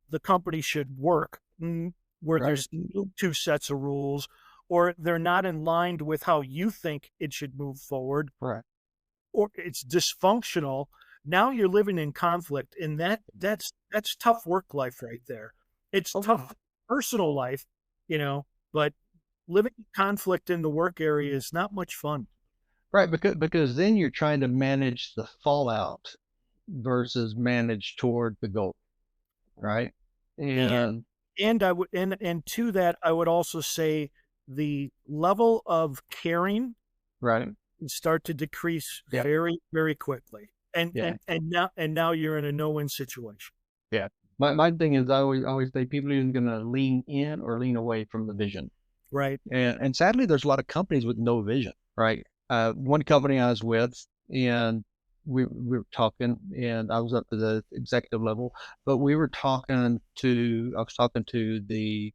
the company should work, where Right. there's no 2 sets of rules, or they're not in line with how you think it should move forward, Right. or it's dysfunctional, now you're living in conflict, and that's tough work life right there. It's Oh, tough personal life, but living in conflict in the work area is not much fun. right. Because then you're trying to manage the fallout versus manage toward the goal. Right. And And I would and to that I would also say the level of caring right. can start to decrease Yeah. very, very quickly. And Yeah. now you're in a no-win situation. Yeah. My thing is I always say people are either going to lean in or lean away from the vision. Right. And sadly, there's a lot of companies with no vision, right? One company I was with, and we were talking, and I was up to the executive level, but I was talking to the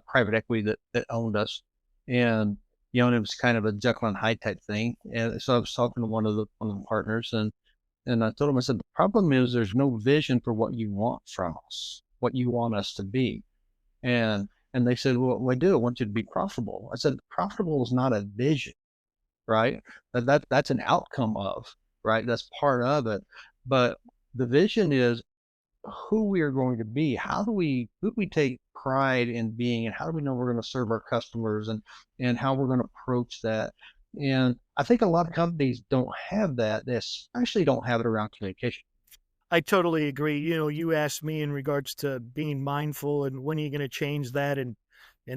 private equity that owned us, and and it was kind of a Jekyll and Hyde type thing. And so I was talking to one of the partners, and I told him, I said, the problem is there's no vision for what you want from us, what you want us to be. And they said, well, I do. I want you to be profitable. I said, profitable is not a vision, right? That's an outcome of, right? That's part of it. But the vision is who we are going to be. Who do we take pride in being, and how do we know we're going to serve our customers, and how we're going to approach that? And I think a lot of companies don't have that. They especially don't have it around communication. I totally agree. You asked me in regards to being mindful and when are you going to change that, and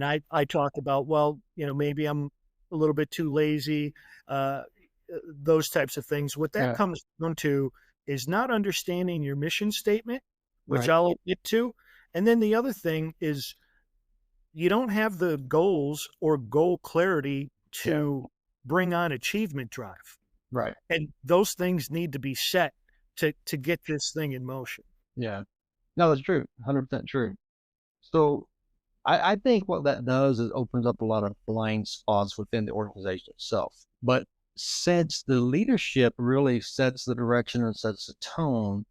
I talked about, well, maybe I'm a little bit too lazy, those types of things. What that Yeah. comes down to is not understanding your mission statement, which Right. I'll get to, and then the other thing is you don't have the goals or goal clarity Yeah. to bring on achievement drive, Right. and those things need to be set to get this thing in motion. Yeah. No, that's true. 100% true. So I think what that does is opens up a lot of blind spots within the organization itself. But since the leadership really sets the direction and sets the tone,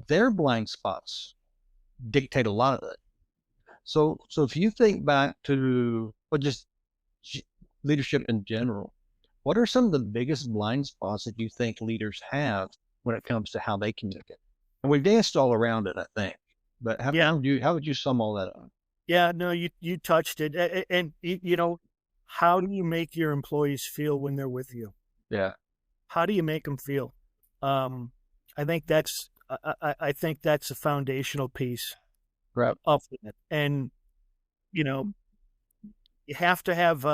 their blind spots dictate a lot of it. So if you think back to just leadership in general, what are some of the biggest blind spots that you think leaders have when it comes to how they communicate? And we've danced all around it, I think. But Yeah. how would you sum all that up? Yeah, no, you touched it. And how do you make your employees feel when they're with you? Yeah. How do you make them feel? Um, I think that's I think that's a foundational piece Right. of it. And you know, you have to have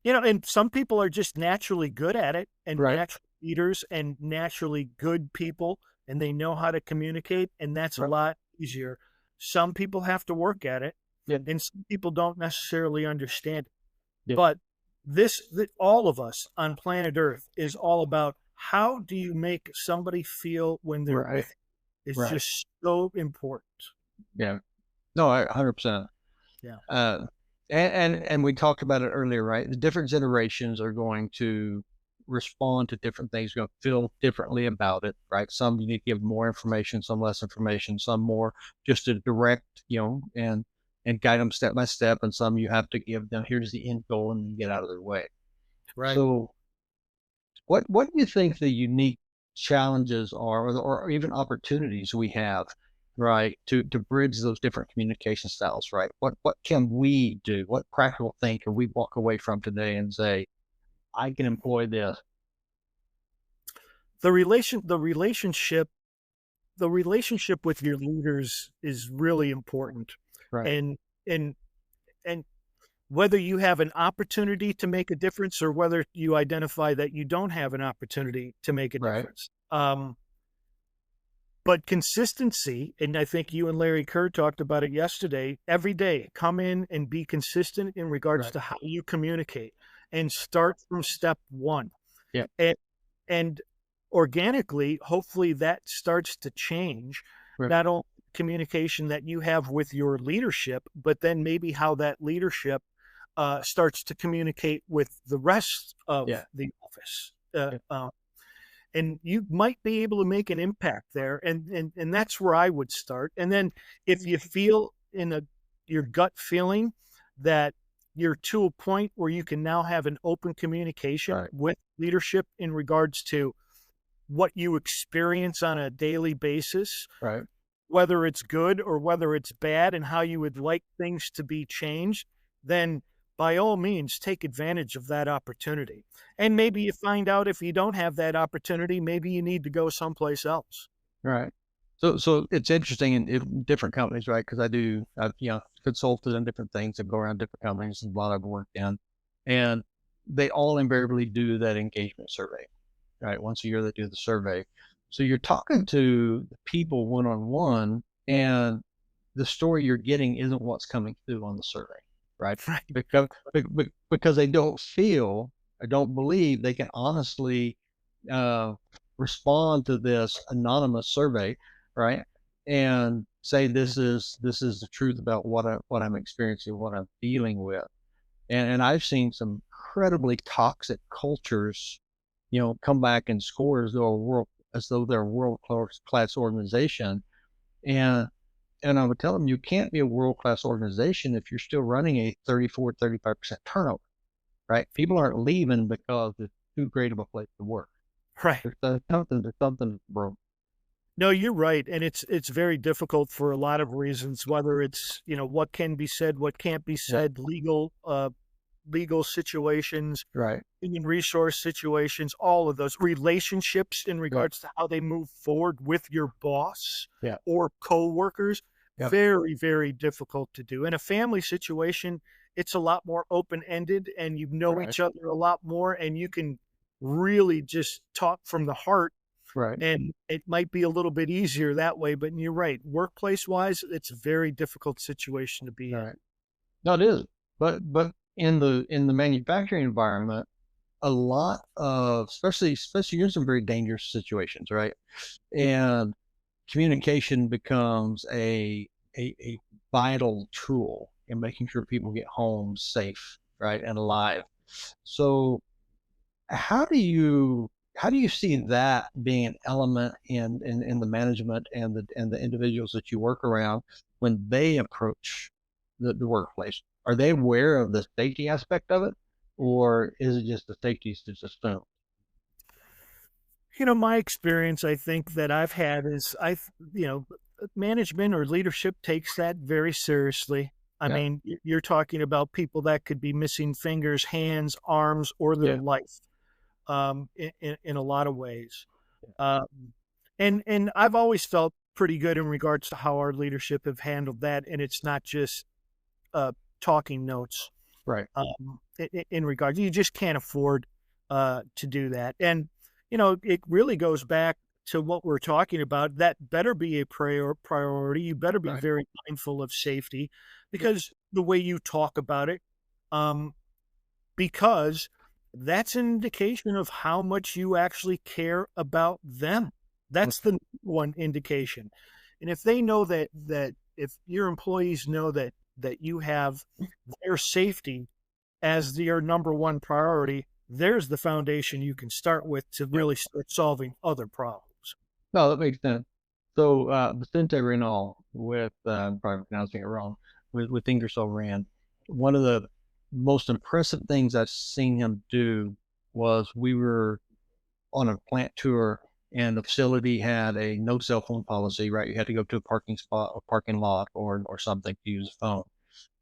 and some people are just naturally good at it, and Right. natural leaders and naturally good people, and they know how to communicate, and that's a Right. lot easier. Some people have to work at it, Yeah. and some people don't necessarily understand it. Yeah. But all of us on planet Earth is all about how do you make somebody feel when they're Right. with you. It's Right. just so important. Yeah. No, 100%. Yeah. And we talked about it earlier, right? The different generations are going to respond to different things, going to feel differently about it, right? Some you need to give more information, some less information, some more just to direct, and guide them step by step, and some you have to give them here's the end goal and get out of their way. Right. So what do you think the unique challenges are, or even opportunities we have, right, to bridge those different communication styles, right? What can we do? What practical thing can we walk away from today and say, I can employ this? The relationship with your leaders is really important. Right, And and and whether you have an opportunity to make a difference or whether you identify that you don't have an opportunity to make a right, difference. But consistency, and I think you and Larry Kerr talked about it yesterday, every day, come in and be consistent in regards right. to how you communicate and start from step one. Yeah, And, and organically, hopefully that starts to change right, not only communication that you have with your leadership, but then maybe how that leadership starts to communicate with the rest of yeah, the office. yeah. And you might be able to make an impact there, and that's where I would start. And then if you feel your gut feeling that you're to a point where you can now have an open communication Right, with leadership in regards to what you experience on a daily basis, right, whether it's good or whether it's bad, and how you would like things to be changed, then by all means take advantage of that opportunity. And maybe you find out if you don't have that opportunity, maybe you need to go someplace else. right. So it's interesting in different companies, right? Because I've consulted in different things and go around different companies and a lot I've worked in, and they all invariably do that engagement survey, right? Once a year they do the survey. So you're talking to the people one on one, and the story you're getting isn't what's coming through on the survey, right? Right. Because they don't feel or don't believe they can honestly uh, respond to this anonymous survey, right? And say this is the truth about what I'm experiencing, what I'm dealing with. And I've seen some incredibly toxic cultures, come back and score as though they're a world class organization. And I would tell them you can't be a world class organization if you're still running a 35% turnover, right? People aren't leaving because it's too great of a place to work. Right. There's something broke. No, you're right. And it's very difficult for a lot of reasons, whether it's, what can be said, what can't be Yeah. said, legal situations, Right. human resource situations, all of those relationships in Yeah. regards to how they move forward with your boss Yeah. or coworkers. Yep. Very, very difficult to do. In a family situation, it's a lot more open-ended and you know Right. each other a lot more and you can really just talk from the heart, Right. and it might be a little bit easier that way. But you're right, workplace wise, it's a very difficult situation to be All in. right. No, it is. But in the manufacturing environment, a lot of especially you're in some very dangerous situations, right? And communication becomes a vital tool in making sure people get home safe, right, and alive. So How do you see that being an element in the management and the individuals that you work around when they approach the workplace? Are they aware of the safety aspect of it, or is it just the safety is just assumed? My experience, I think that I've had is management or leadership takes that very seriously. I Yeah, mean, you're talking about people that could be missing fingers, hands, arms, or their yeah, life, in a lot of ways. Um, and I've always felt pretty good in regards to how our leadership have handled that, and it's not just uh, talking notes. right. In regards, you just can't afford to do that. And it really goes back to what we're talking about. That better be a priority. You better be Right. very mindful of safety, because the way you talk about it, um, because that's an indication of how much you actually care about them. Mm. That's the one indication. And if they know that if your employees know that you have their safety as your number one priority, there's the foundation you can start with to Yeah. really start solving other problems. No, that makes sense. So, Vicente Renal with, I'm probably pronouncing it wrong, with Ingersoll Rand, one of the most impressive things I've seen him do was we were on a plant tour and the facility had a no cell phone policy, right? You had to go to a parking spot or parking lot or something to use a phone.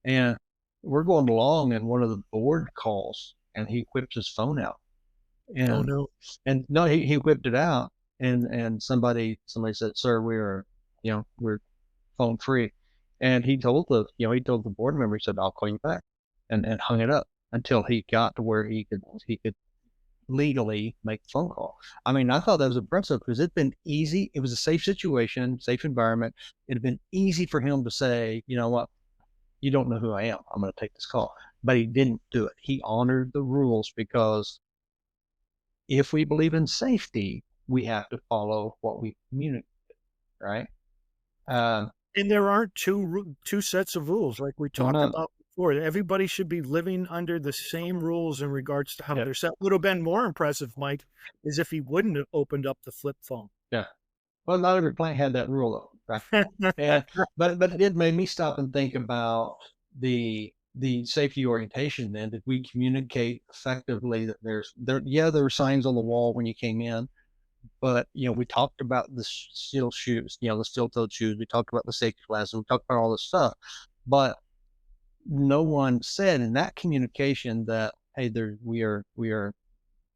And we're going along and one of the board calls and he whips his phone out Oh and no. no, he whipped it out and somebody said, "Sir, we're phone free." And he told the board member, he said, "I'll call you back," and hung it up until he got to where he could legally make the phone call. I mean, I thought that was impressive because it'd been easy. It was a safe situation, safe environment. It'd been easy for him to say, you know what, you don't know who I am. I'm going to take this call. But he didn't do it. He honored the rules because if we believe in safety, we have to follow what we communicate, right? Um, And there aren't two sets of rules like we no, talked no, about before. Everybody should be living under the same rules in regards to how yeah, they're set. Would have been more impressive, Mike, is if he wouldn't have opened up the flip phone. yeah. Well, not every plant had that rule though, right? And but it made me stop and think about the safety orientation. Then did we communicate effectively that there were signs on the wall when you came in, but we talked about the steel shoes, the steel-toed shoes. We talked about the safety glasses. We talked about all this stuff, but no one said in that communication that hey, we are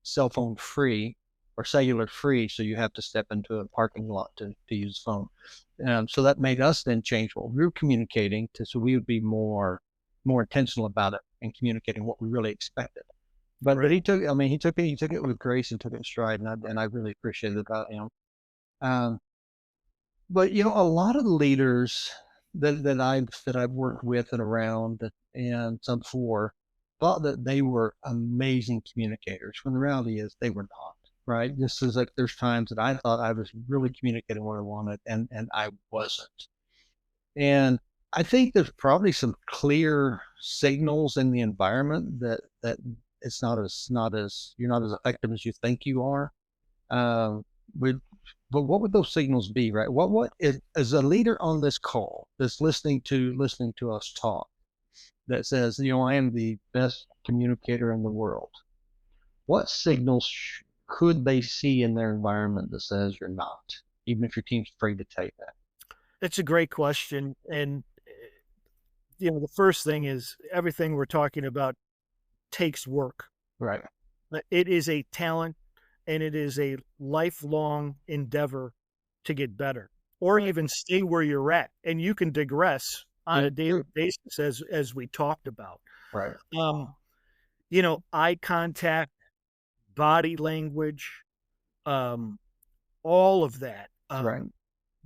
cell phone free or cellular free, so you have to step into a parking lot to use the phone. So that made us then change what we were communicating to, so we would be more intentional about it and communicating what we really expected. But Right. he took it with grace and took it in stride, and I really appreciated it about him. Um, but a lot of the leaders that I've worked with and around and some for thought that they were amazing communicators when the reality is they were not, right? Just as like there's times that I thought I was really communicating what I wanted and I wasn't. And I think there's probably some clear signals in the environment that it's not as you're not as effective as you think you are. um, would but what would those signals be, right? What is as a leader on this call that's listening to us talk that says, I am the best communicator in the world. What signals could they see in their environment that says you're not, even if your team's afraid to tell you that? It's a great question. And, the first thing is everything we're talking about takes work. Right. It is a talent and it is a lifelong endeavor to get better or even stay where you're at. And you can digress on Yeah. a daily basis as we talked about. Right. Um, eye contact, body language, um, all of that. Right.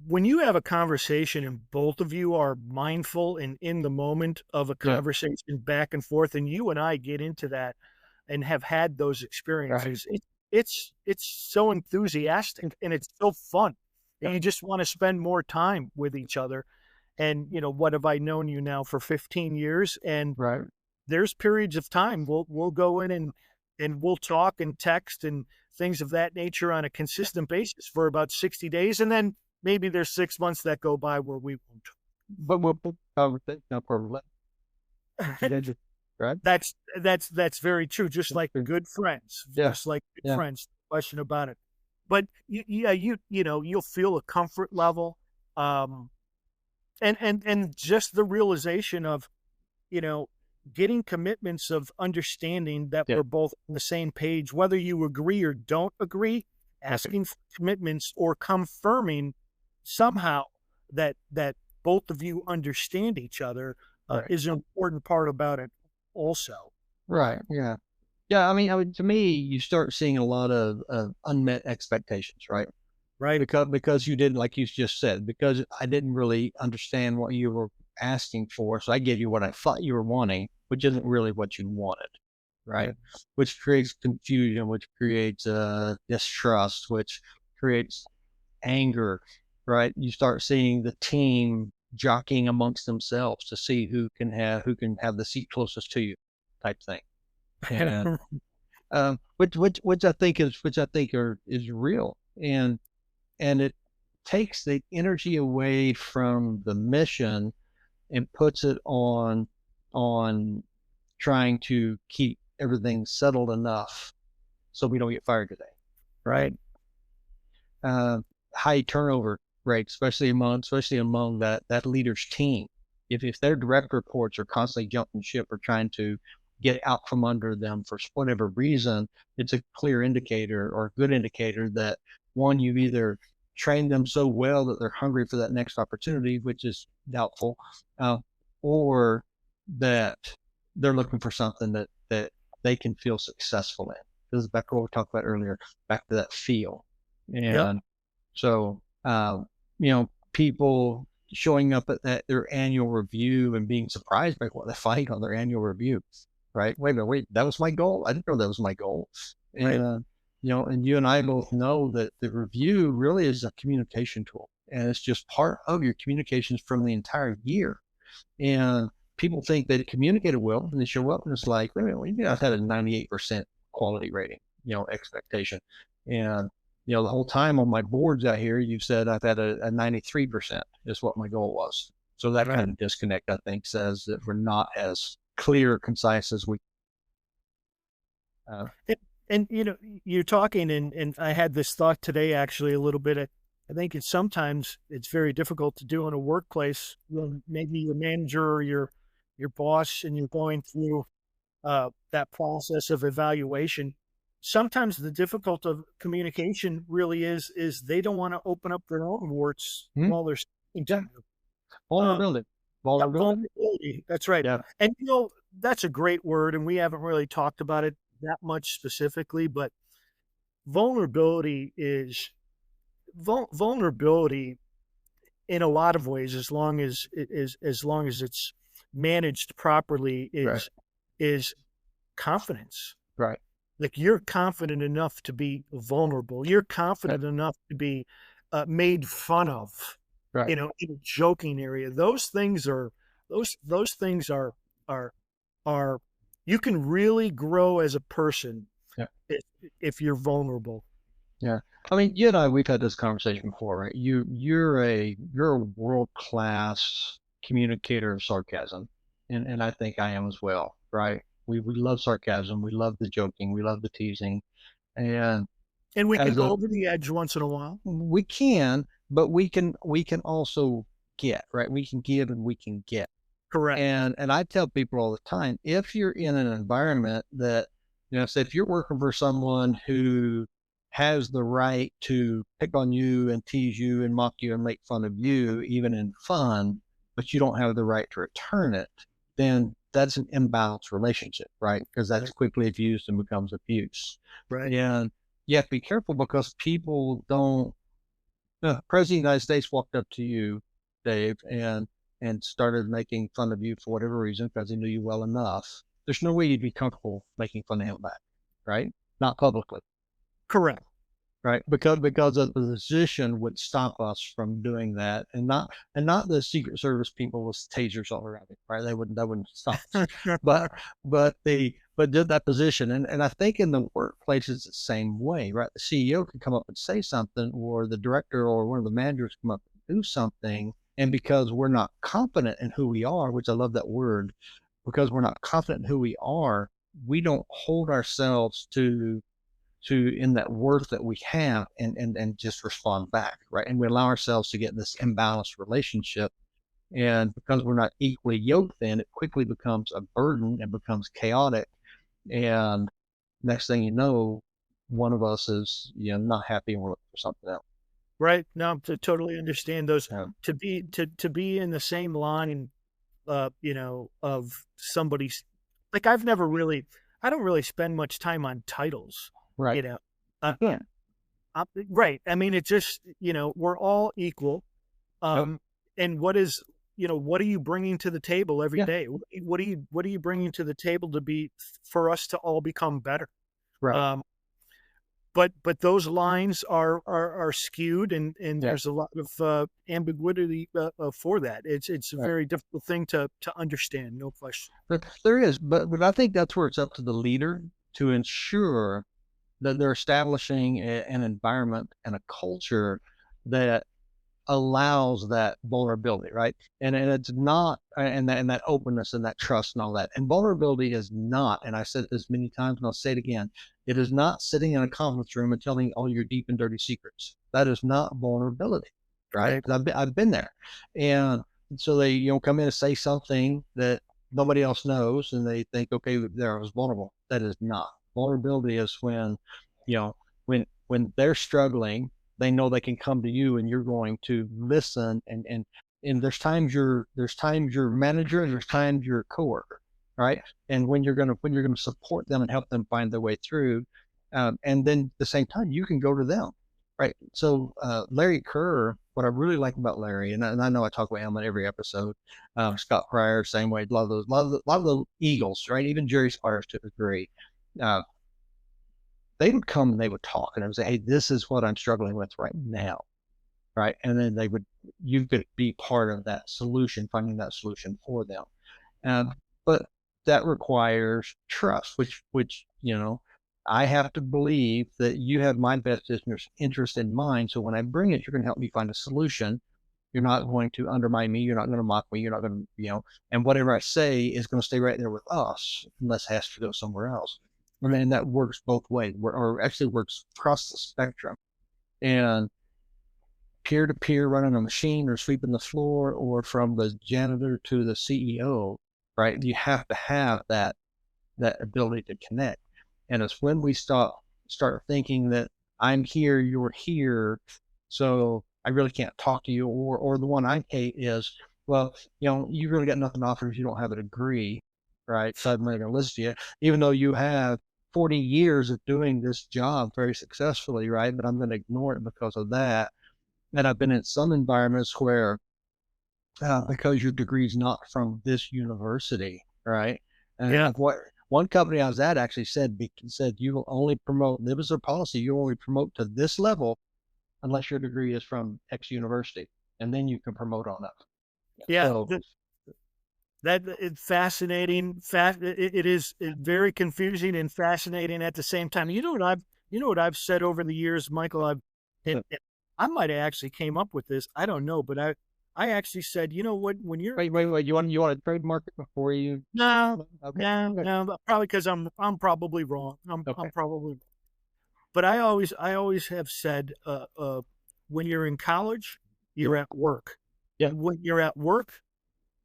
When you have a conversation and both of you are mindful and in the moment of a Yeah. conversation back and forth, and you and I get into that and have had those Right. experiences, it's so enthusiastic and it's so fun. And Yeah. you just want to spend more time with each other. And what have I known you now for 15 years? And Right. there's periods of time we'll go in and and we'll talk and text and things of that nature on a consistent basis for about 60 days. And then maybe there's 6 months that go by where we won't. But we'll put conversation up for right? That's very true. Just like good friends, Yeah. just like good Yeah. friends, no question about it. But you'll feel a comfort level, and just the realization of, getting commitments of understanding that Yeah. we're both on the same page, whether you agree or don't agree, asking for commitments or confirming somehow that both of you understand each other Right. is an important part about it also. Right. Yeah. Yeah. I mean, to me, you start seeing a lot of unmet expectations, right? Right. Because you didn't, like you just said, because I didn't really understand what you were asking for. So I gave you what I thought you were wanting, which isn't really what you wanted. Right. Yeah. Which creates confusion, which creates distrust, which creates anger, right? You start seeing the team jockeying amongst themselves to see who can have the seat closest to you, type thing. And which I think is real, and it takes the energy away from the mission and puts it on trying to keep everything settled enough so we don't get fired today, right? High turnover rate, especially among that leader's team. If their direct reports are constantly jumping ship or trying to get out from under them for whatever reason, it's a clear indicator or a good indicator that one, you've either trained them so well that they're hungry for that next opportunity, which is doubtful, or that they're looking for something that they can feel successful in. This is back to what we talked about earlier, back to that feel. And Yep. so, people showing up at their annual review and being surprised by what they find on their annual review, right? Wait a minute, wait, that was my goal? I didn't know that was my goal. Right. And, and you and I both know that the review really is a communication tool, and it's just part of your communications from the entire year. And people think they communicated well, and they show up and it's like, wait a minute, well, I've had a 98% quality rating, expectation. And, the whole time on my boards out here, you've said I've had a 93% is what my goal was. So that kind of disconnect, I think, says that we're not as clear or concise as we. And you're talking, and I had this thought today, actually, a little bit. I think sometimes it's very difficult to do in a workplace when maybe your manager or your boss, and you're going through that process of evaluation. Sometimes the difficult of communication really is they don't want to open up their own warts while they're speaking to you. Vulnerability. Vulnerability. That's right. Yeah. And that's a great word, and we haven't really talked about it that much specifically, but vulnerability is vulnerability in a lot of ways, as long as it's managed properly, is confidence. Right. Like, you're confident enough to be vulnerable. You're confident enough to be made fun of, right. In a joking area. Those things are you can really grow as a person if you're vulnerable. Yeah. I mean, you and I, we've had this conversation before, right? You're a world-class communicator of sarcasm. And I think I am as well, right? We love sarcasm. We love the joking. We love the teasing. And we can go over the edge once in a while. We can, but we can also get, right? We can give and we can get. Correct. And I tell people all the time, if you're in an environment that, say if you're working for someone who has the right to pick on you and tease you and mock you and make fun of you, even in fun, but you don't have the right to return it, then that's an imbalanced relationship, right? Because that's quickly abused and becomes abuse. Right. And you have to be careful because people don't. The President of the United States walked up to you, Dave, and started making fun of you for whatever reason because he knew you well enough. There's no way you'd be comfortable making fun of him back, right? Not publicly. Correct. Right, because of the position would stop us from doing that, and not the Secret Service people with tasers all around it, right? That wouldn't stop us. but the but did that position. And I think in the workplace, it's the same way, right? The CEO can come up and say something, or the director or one of the managers come up and do something. And because we're not confident in who we are, which I love that word, because we're not confident in who we are, we don't hold ourselves to in that worth that we have and just respond back, right? And we allow ourselves to get in this imbalanced relationship. And because we're not equally yoked, then it quickly becomes a burden and becomes chaotic. And next thing you know, one of us is, not happy and we're looking for something else. Right. No, to totally understand those, Yeah. to be in the same line, of somebody's, like, I don't really spend much time on titles, Right. you know. Uh, Yeah. right. I mean, it just, we're all equal. Yep. And what are you bringing to the table every Yeah. day? What are you bringing to the table for us to all become better? Right. But those lines are skewed, and Yeah. there's a lot of ambiguity for that. It's a Right. very difficult thing to understand, no question. But there is, but I think that's where it's up to the leader to ensure that they're establishing an environment and a culture that allows that vulnerability, right? And it's not, and that openness and that trust and all that. And vulnerability is not, and I said this many times and I'll say it again, it is not sitting in a conference room and telling all your deep and dirty secrets. That is not vulnerability, right? Right. 'Cause I've been there. And so they, come in and say something that nobody else knows and they think, okay, there I was vulnerable. That is not. Vulnerability is when, when they're struggling, they know they can come to you and you're going to listen, and there's times you're manager and there's times you're coworker, right? And when you're gonna support them and help them find their way through, and then at the same time you can go to them, right? So Larry Kerr, what I really like about Larry, and I know I talk about him on every episode, Scott Pryor, same way, a lot of the Eagles, right? Even Jerry Spires to a degree. Uh, they would come and they would talk and I would say, hey, this is what I'm struggling with right now. Right. And then you could be part of that solution, finding that solution for them. But that requires trust, which, I have to believe that you have my best interest in mind. So when I bring it, you're going to help me find a solution. You're not going to undermine me. You're not going to mock me. You're not going to, and whatever I say is going to stay right there with us unless it has to go somewhere else. And then that works both ways, or actually works across the spectrum. And peer to peer running a machine or sweeping the floor, or from the janitor to the CEO, right? You have to have that ability to connect. And it's when we start thinking that I'm here, you're here, so I really can't talk to you, or the one I hate is, well, you really got nothing to offer if you don't have a degree, right? So I'm not going to listen to you, even though you have 40 years of doing this job very successfully, right? But I'm going to ignore it because of that. And I've been in some environments where, because your degree is not from this university, right? And Yeah. what one company I was at actually said you will only promote. There was a policy, you only promote to this level unless your degree is from X university, and then you can promote on up. Yeah. So That it's fascinating. It is very confusing and fascinating at the same time. You know what I've said over the years, Michael. And I might have actually came up with this. I don't know, but I actually said, you know what, when you're wait, you want to trademark it before you? no, Okay. no, probably because I'm probably wrong. I'm Okay. probably, but I always have said, when you're in college, you're at work. Yeah. When you're at work,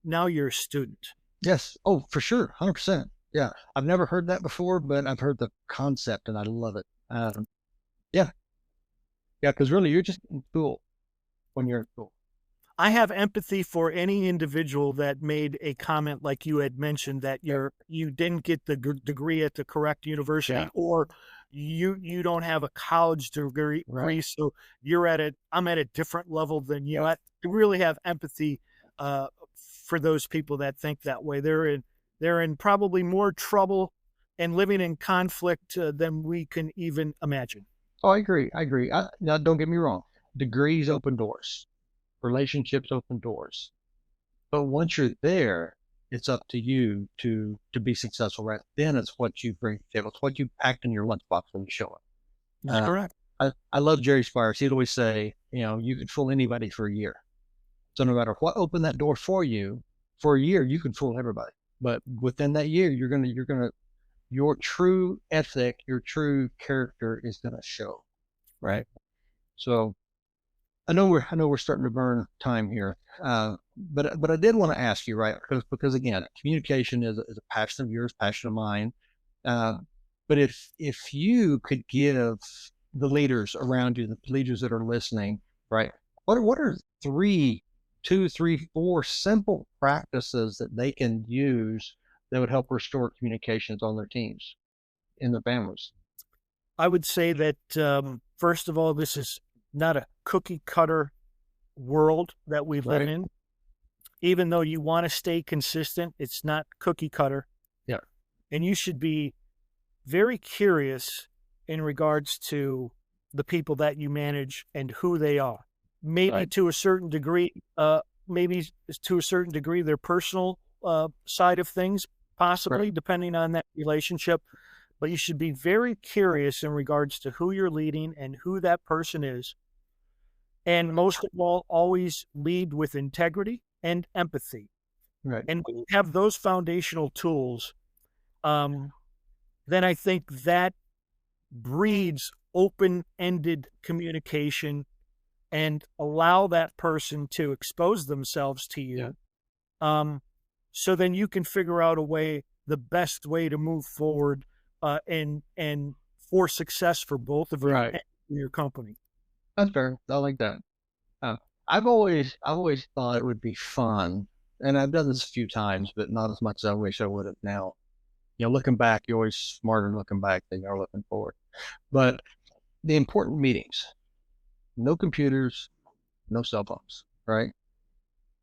now you're a student. Yes. Oh, for sure. 100%. Yeah. I've never heard that before, but I've heard the concept and I love it. Yeah. Yeah. Cause really you're just in school when you're in school. I have empathy for any individual that made a comment like you had mentioned, that you didn't get the degree at the correct university, Yeah. or you don't have a college degree, Right. so I'm at a different level than you. I really have empathy for those people that think that way. They're in probably more trouble and living in conflict than we can even imagine. Oh, I agree. Now, don't get me wrong. Degrees open doors, relationships open doors. But once you're there, it's up to you to be successful. Right then, it's what you bring to the table. It's what you packed in your lunchbox when you show up. That's correct. I love Jerry Spires. He'd always say, you could fool anybody for a year. So no matter what opened that door for you, for a year, you can fool everybody. But within that year, your true ethic, your true character is gonna show. Right. So I know we're starting to burn time here, but I did want to ask you, right? Because again, communication is a passion of yours, passion of mine. Uh, but if you could give the leaders around you, the leaders that are listening, right? What are two, three, four simple practices that they can use that would help restore communications on their teams, in their families? I would say that, first of all, this is not a cookie cutter world that we live Right. in. Even though you want to stay consistent, it's not cookie cutter. Yeah. And you should be very curious in regards to the people that you manage and who they are. Maybe Right. to a certain degree, their personal side of things, possibly, Right. depending on that relationship. But you should be very curious in regards to who you're leading and who that person is. And most of all, always lead with integrity and empathy. Right. And when you have those foundational tools, then I think that breeds open-ended communication and allow that person to expose themselves to you. Yeah. So then you can figure out the best way to move forward, and for success for both of you Right. and your company. That's fair. I like that. Uh, I've always thought it would be fun, and I've done this a few times, but not as much as I wish I would have now. Looking back, you're always smarter looking back than you're looking forward. But the important meetings, no computers, no cell phones, right?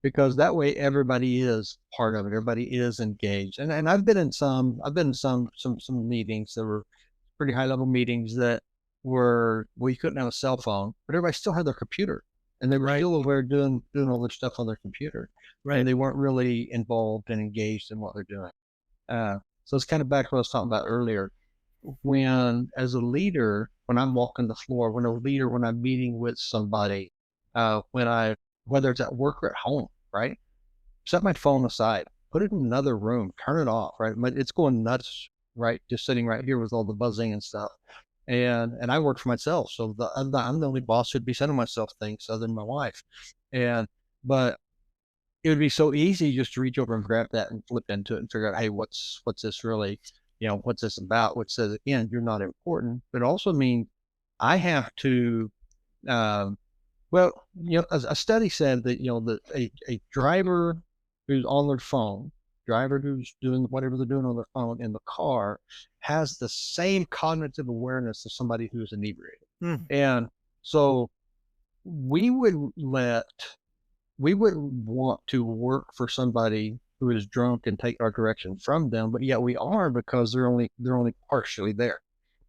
Because that way everybody is part of it. Everybody is engaged. And I've been in some meetings that were pretty high level meetings that where you couldn't have a cell phone, but everybody still had their computer and they were Right. still aware doing all their stuff on their computer. Right. And they weren't really involved and engaged in what they're doing. So it's kind of back to what I was talking about earlier. When as a leader, when I'm walking the floor, when I'm meeting with somebody, whether it's at work or at home, right? Set my phone aside, put it in another room, turn it off, right? It's going nuts, right? Just sitting right here with all the buzzing and stuff. And I work for myself, so I'm the only boss who'd be sending myself things other than my wife. But it would be so easy just to reach over and grab that and flip into it and figure out, hey, what's this really, what's this about? Which says again, you're not important, but also mean I have to. Well, a study said that that a driver who's on their phone, driver who's doing whatever they're doing on their phone in the car, has the same cognitive awareness as somebody who's inebriated. Hmm. And so we would let we wouldn't want to work for somebody who is drunk and take our direction from them, but yet we are because they're only partially there,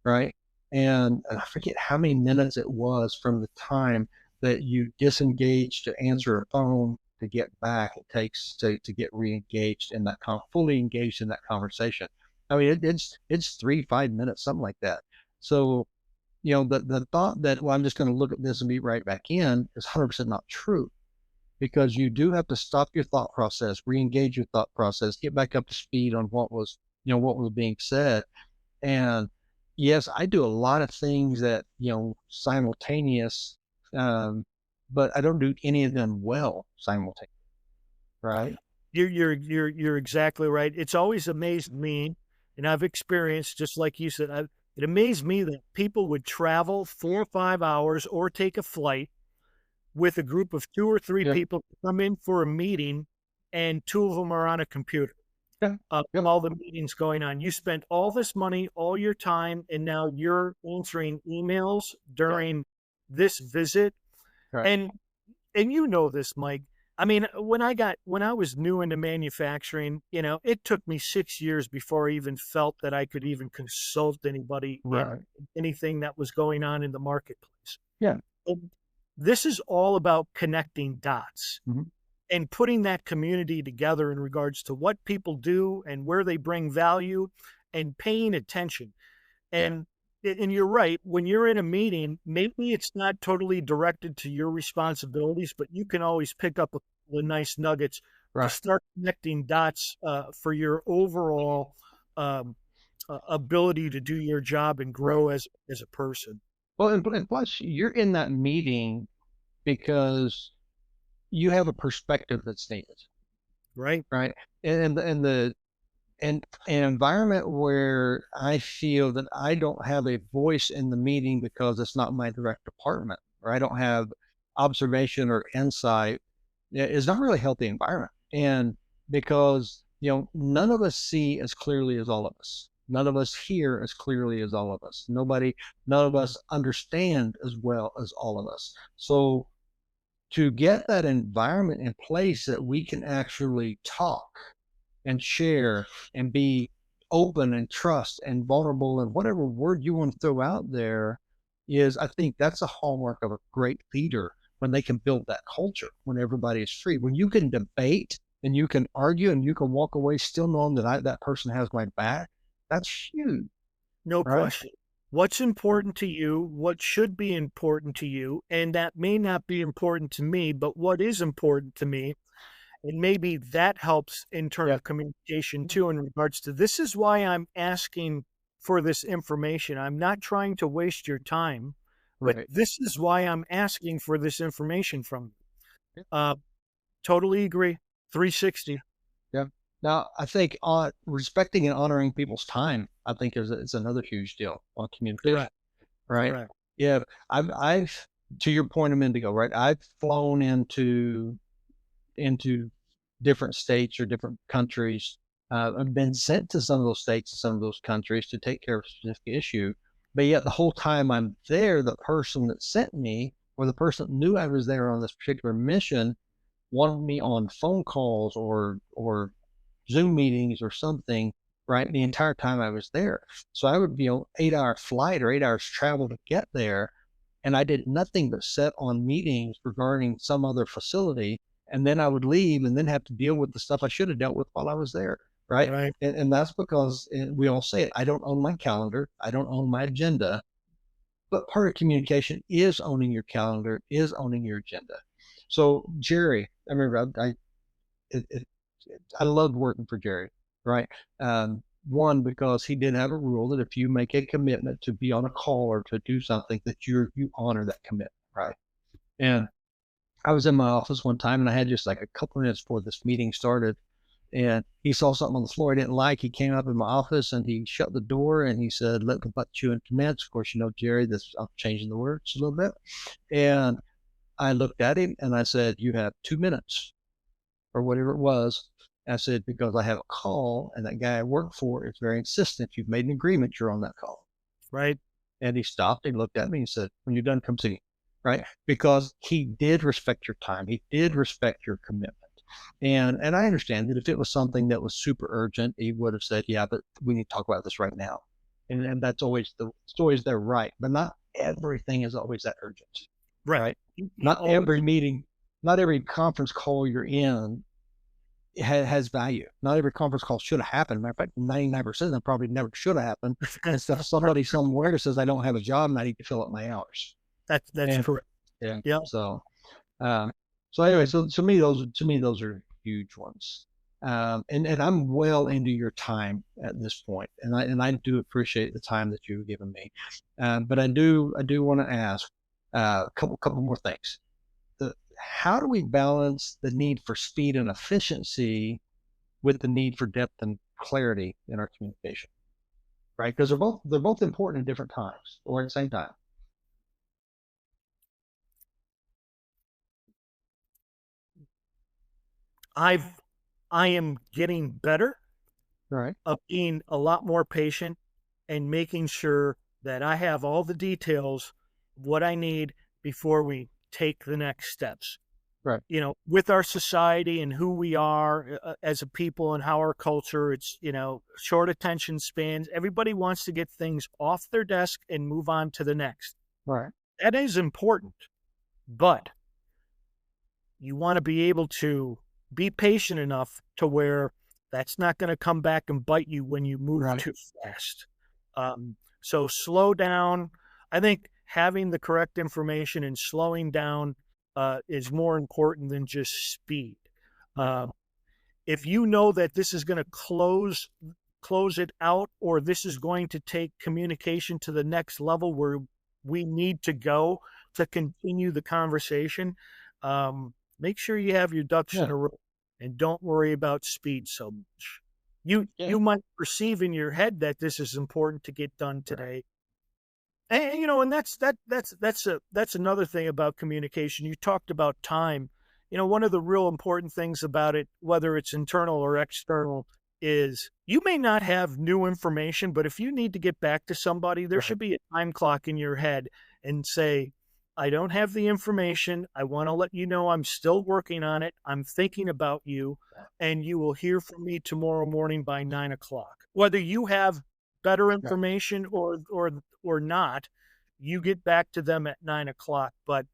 right? And I forget how many minutes it was from the time that you disengage to answer a phone to get back it takes to get re-engaged in that fully engaged in that conversation. I mean, it's 3-5 minutes, something like that. So the thought that, well, I'm just going to look at this and be right back in is 100% not true, because you do have to stop your thought process, re-engage your thought process, get back up to speed on what was being said. And yes, I do a lot of things that simultaneous, but I don't do any of them well simultaneously, right? You're exactly right. It's always amazed me, and I've experienced, just like you said, it amazed me that people would travel 4 or 5 hours or take a flight with a group of 2 or 3 Yeah. people to come in for a meeting, and 2 of them are on a computer. Yeah. Yep. All the meetings going on. You spent all this money, all your time, and now you're answering emails during this visit. Right. And you know this, Mike. I mean, when I was new into manufacturing, it took me 6 years before I even felt that I could even consult anybody Right. in anything that was going on in the marketplace. Yeah. And this is all about connecting dots. Mhm. and putting that community together in regards to what people do and where they bring value and paying attention. And you're right, when you're in a meeting, maybe it's not totally directed to your responsibilities, but you can always pick up a couple of nice nuggets to Right. start connecting dots for your overall ability to do your job and grow as a person. Well, and plus you're in that meeting because you have a perspective that's needed, Right? right? And the and an environment where I feel that I don't have a voice in the meeting because it's not my direct department, or I don't have observation or insight, is not really a healthy environment. And because, none of us see as clearly as all of us. None of us hear as clearly as all of us. None of us understand as well as all of us. So to get that environment in place that we can actually talk and share and be open and trust and vulnerable and whatever word you want to throw out there, is, I think that's a hallmark of a great leader, when they can build that culture, when everybody is free, when you can debate and you can argue and you can walk away still knowing that that person has my back. That's huge, No right? question. What's important to you, what should be important to you, and that may not be important to me, but what is important to me. And maybe that helps in terms Yeah, of communication too, in regards to this is why I'm asking for this information. I'm not trying to waste your time, but right. this is why I'm asking for this information from Yeah. you. Totally agree. 360. Yeah. Now, I think on respecting and honoring people's time, I think is another huge deal on communication, Correct. right? Correct. Yeah, I've to your point a minute ago, right? I've flown into different states or different countries. I've been sent to some of those states and some of those countries to take care of a specific issue. But yet, the whole time I'm there, the person that sent me, or the person that knew I was there on this particular mission, wanted me on phone calls or Zoom meetings or something, right? The entire time I was there. So I would be on 8-hour flight or 8 hours travel to get there. And I did nothing but sit on meetings regarding some other facility. And then I would leave and then have to deal with the stuff I should have dealt with while I was there. Right. Right. And that's because we all say it. I don't own my calendar. I don't own my agenda. But part of communication is owning your calendar, is owning your agenda. So Jerry, I remember it, it, I loved working for Jerry, right? One, because he did have a rule that if you make a commitment to be on a call or to do something, that you honor that commitment, right? And I was in my office one time and I had just like a couple minutes before this meeting started, and he saw something on the floor he didn't like. He came up in my office and he shut the door and he said, "Let the butt chew and commence." Of course, Jerry, I'm changing the words a little bit. And I looked at him and I said, "You have 2 minutes," or whatever it was. I said, "Because I have a call and that guy I work for is very insistent. If you've made an agreement, you're on that call." Right. And he stopped and looked at me and said, "When you're done, come see me." Right? Because he did respect your time. He did respect your commitment. And I understand that if it was something that was super urgent, he would have said, "Yeah, but we need to talk about this right now." And that's always it's always their right. But not everything is always that urgent. Right. Right? You Not always- every meeting, not every conference call you're in has value. Not every conference call should have happened. Matter of fact, 99% of them probably never should have happened. And so somebody somewhere says, "I don't have a job and I need to fill up my hours." that's And correct. yeah, Yeah. um, so anyway, so to me those are huge ones. And I'm well into your time at this point, and I do appreciate the time that you've given me. But I do want to ask a couple more things. How do we balance the need for speed and efficiency with the need for depth and clarity in our communication, right? Because they're both important at different times or at the same time, I am getting better right? of being a lot more patient and making sure that I have all the details, what I need before we take the next steps. Right. With our society and who we are as a people and how our culture, it's, short attention spans. Everybody wants to get things off their desk and move on to the next. Right. That is important, but you want to be able to be patient enough to where that's not going to come back and bite you when you move too fast. So slow down. I think having the correct information and slowing down is more important than just speed. If you know that this is going to close it out, or this is going to take communication to the next level where we need to go to continue the conversation, make sure you have your ducks in a row and don't worry about speed so much. You might perceive in your head that this is important to get done today. And and that's another thing about communication. You talked about time. One of the real important things about it, whether it's internal or external, is you may not have new information, but if you need to get back to somebody, there should be a time clock in your head and say, I don't have the information. I want to let you know I'm still working on it. I'm thinking about you, and you will hear from me tomorrow morning by 9:00. Whether you have better information or not, you get back to them at 9:00. But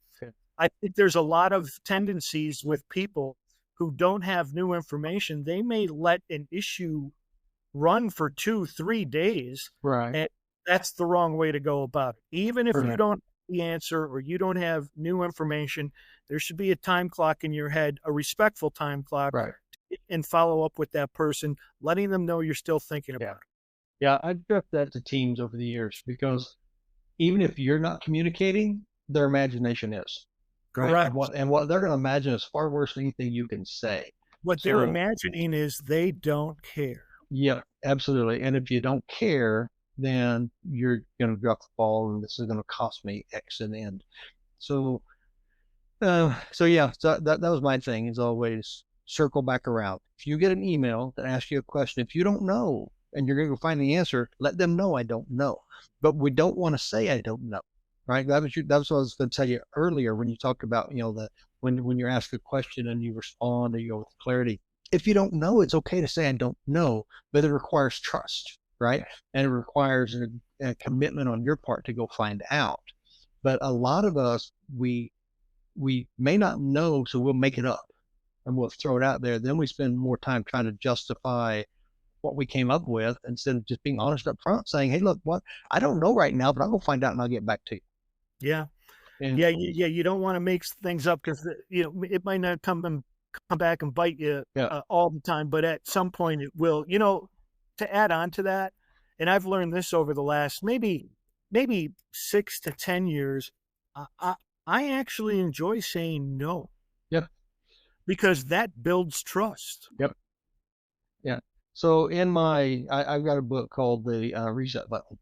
I think there's a lot of tendencies with people who don't have new information. They may let an issue run for 2-3 days. And that's the wrong way to go about it. Even if you don't have the answer or you don't have new information, there should be a time clock in your head, a respectful time clock, and follow up with that person, letting them know you're still thinking about it. Yeah, I've drift that to teams over the years, because even if you're not communicating, their imagination is. Correct. And what they're going to imagine is far worse than anything you can say. What they're imagining is they don't care. Yeah, absolutely. And if you don't care, then you're going to drop the ball, and this is going to cost me X in the end. So that was my thing, is always circle back around. If you get an email that asks you a question, if you don't know and you're going to go find the answer, let them know I don't know. But we don't want to say I don't know. Right. That's what I was going to tell you earlier when you talked about, when you're asked a question and you respond and you go with clarity. If you don't know, it's okay to say I don't know, but it requires trust, right? And it requires a commitment on your part to go find out. But a lot of us, we may not know, so we'll make it up and we'll throw it out there. Then we spend more time trying to justify what we came up with instead of just being honest up front, saying, hey, look, I don't know right now, but I'll go find out and I'll get back to you. Yeah. You don't want to make things up, because it might not come back and bite you all the time, but at some point it will. To add on to that, and I've learned this over the last maybe 6 to 10 years, I actually enjoy saying no. Yep. Because that builds trust. Yep. Yeah. So I've got a book called The Reset Button,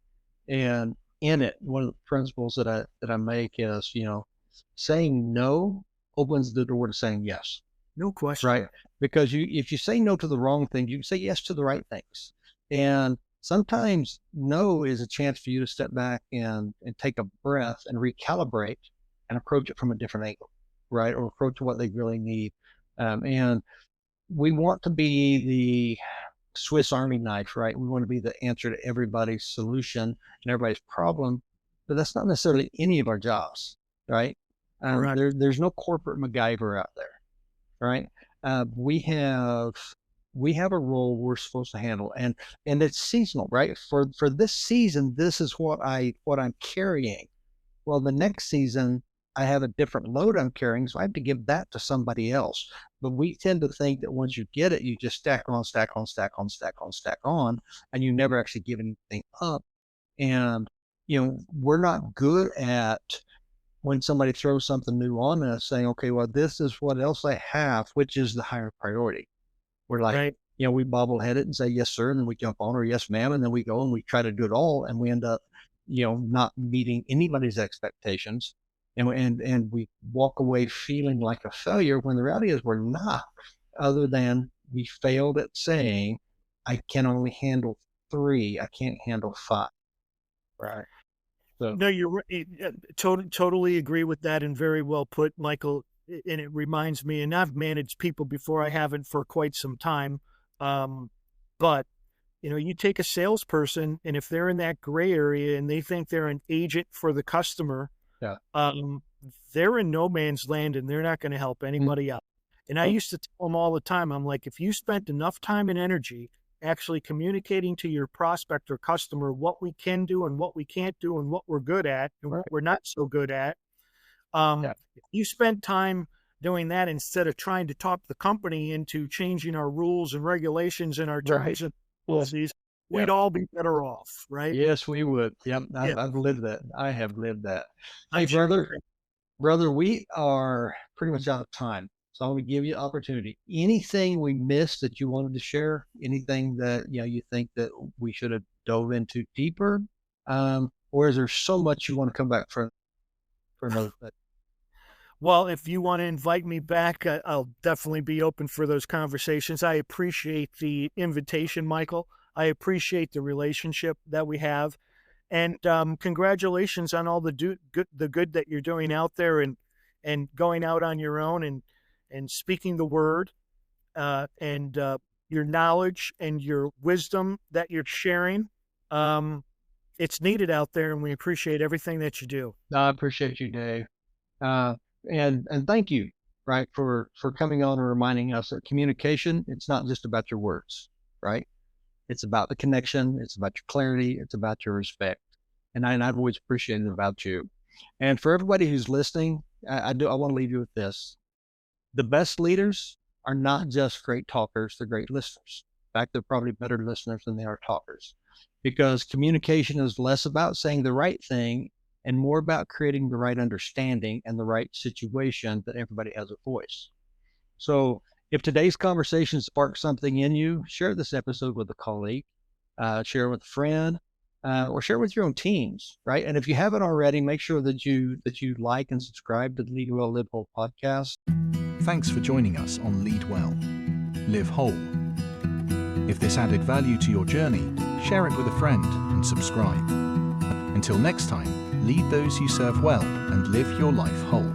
and in it, one of the principles that I make is, saying no opens the door to saying yes. No question. Right. Because if you say no to the wrong thing, you can say yes to the right things. And sometimes no is a chance for you to step back and take a breath and recalibrate and approach it from a different angle, right? Or approach what they really need. And we want to be the Swiss Army knife, right? We want to be the answer to everybody's solution and everybody's problem, but that's not necessarily any of our jobs, right? There's no corporate MacGyver out there, right? We have a role we're supposed to handle, and it's seasonal, right? For this season, this is what I'm carrying. Well, the next season, I have a different load I'm carrying, so I have to give that to somebody else. But we tend to think that once you get it, you just stack on, and you never actually give anything up. And, we're not good at, when somebody throws something new on us, saying, okay, well, this is what else I have, which is the higher priority. We're like, we bobblehead it and say, yes, sir. And then we jump on, or yes, ma'am. And then we go and we try to do it all. And we end up, not meeting anybody's expectations. And we walk away feeling like a failure, when the reality is we're not, other than we failed at saying, I can only handle 3, I can't handle 5. Right. So no, you're right. Totally agree with that, and very well put, Michael. And it reminds me, and I've managed people before, I haven't for quite some time. But you take a salesperson, and if they're in that gray area and they think they're an agent for the customer, they're in no man's land and they're not going to help anybody out. And I used to tell them all the time, I'm like, if you spent enough time and energy actually communicating to your prospect or customer what we can do and what we can't do and what we're good at and what we're not so good at, if you spent time doing that instead of trying to talk the company into changing our rules and regulations and our terms and policies, we'd all be better off, right? Yes, we would. Yep. I've lived that. I have lived that. Hey, brother, we are pretty much out of time. So I'm going to give you opportunity. Anything we missed that you wanted to share? Anything that you think that we should have dove into deeper? Or is there so much you want to come back for another thing? Well, if you want to invite me back, I'll definitely be open for those conversations. I appreciate the invitation, Michael. I appreciate the relationship that we have, and congratulations on all the good that you're doing out there, and going out on your own and speaking the word, and your knowledge and your wisdom that you're sharing. It's needed out there, and we appreciate everything that you do. I appreciate you, Dave. And thank you, right, for coming on and reminding us that communication, it's not just about your words, right? It's about the connection. It's about your clarity. It's about your respect. And I've always appreciated it about you. And for everybody who's listening, I want to leave you with this. The best leaders are not just great talkers, they're great listeners. In fact, they're probably better listeners than they are talkers, because communication is less about saying the right thing and more about creating the right understanding and the right situation that everybody has a voice. So if today's conversation sparks something in you, share this episode with a colleague, share with a friend, or share with your own teams, right? And if you haven't already, make sure that you like and subscribe to the Lead Well, Live Whole podcast. Thanks for joining us on Lead Well, Live Whole. If this added value to your journey, share it with a friend and subscribe. Until next time, lead those you serve well and live your life whole.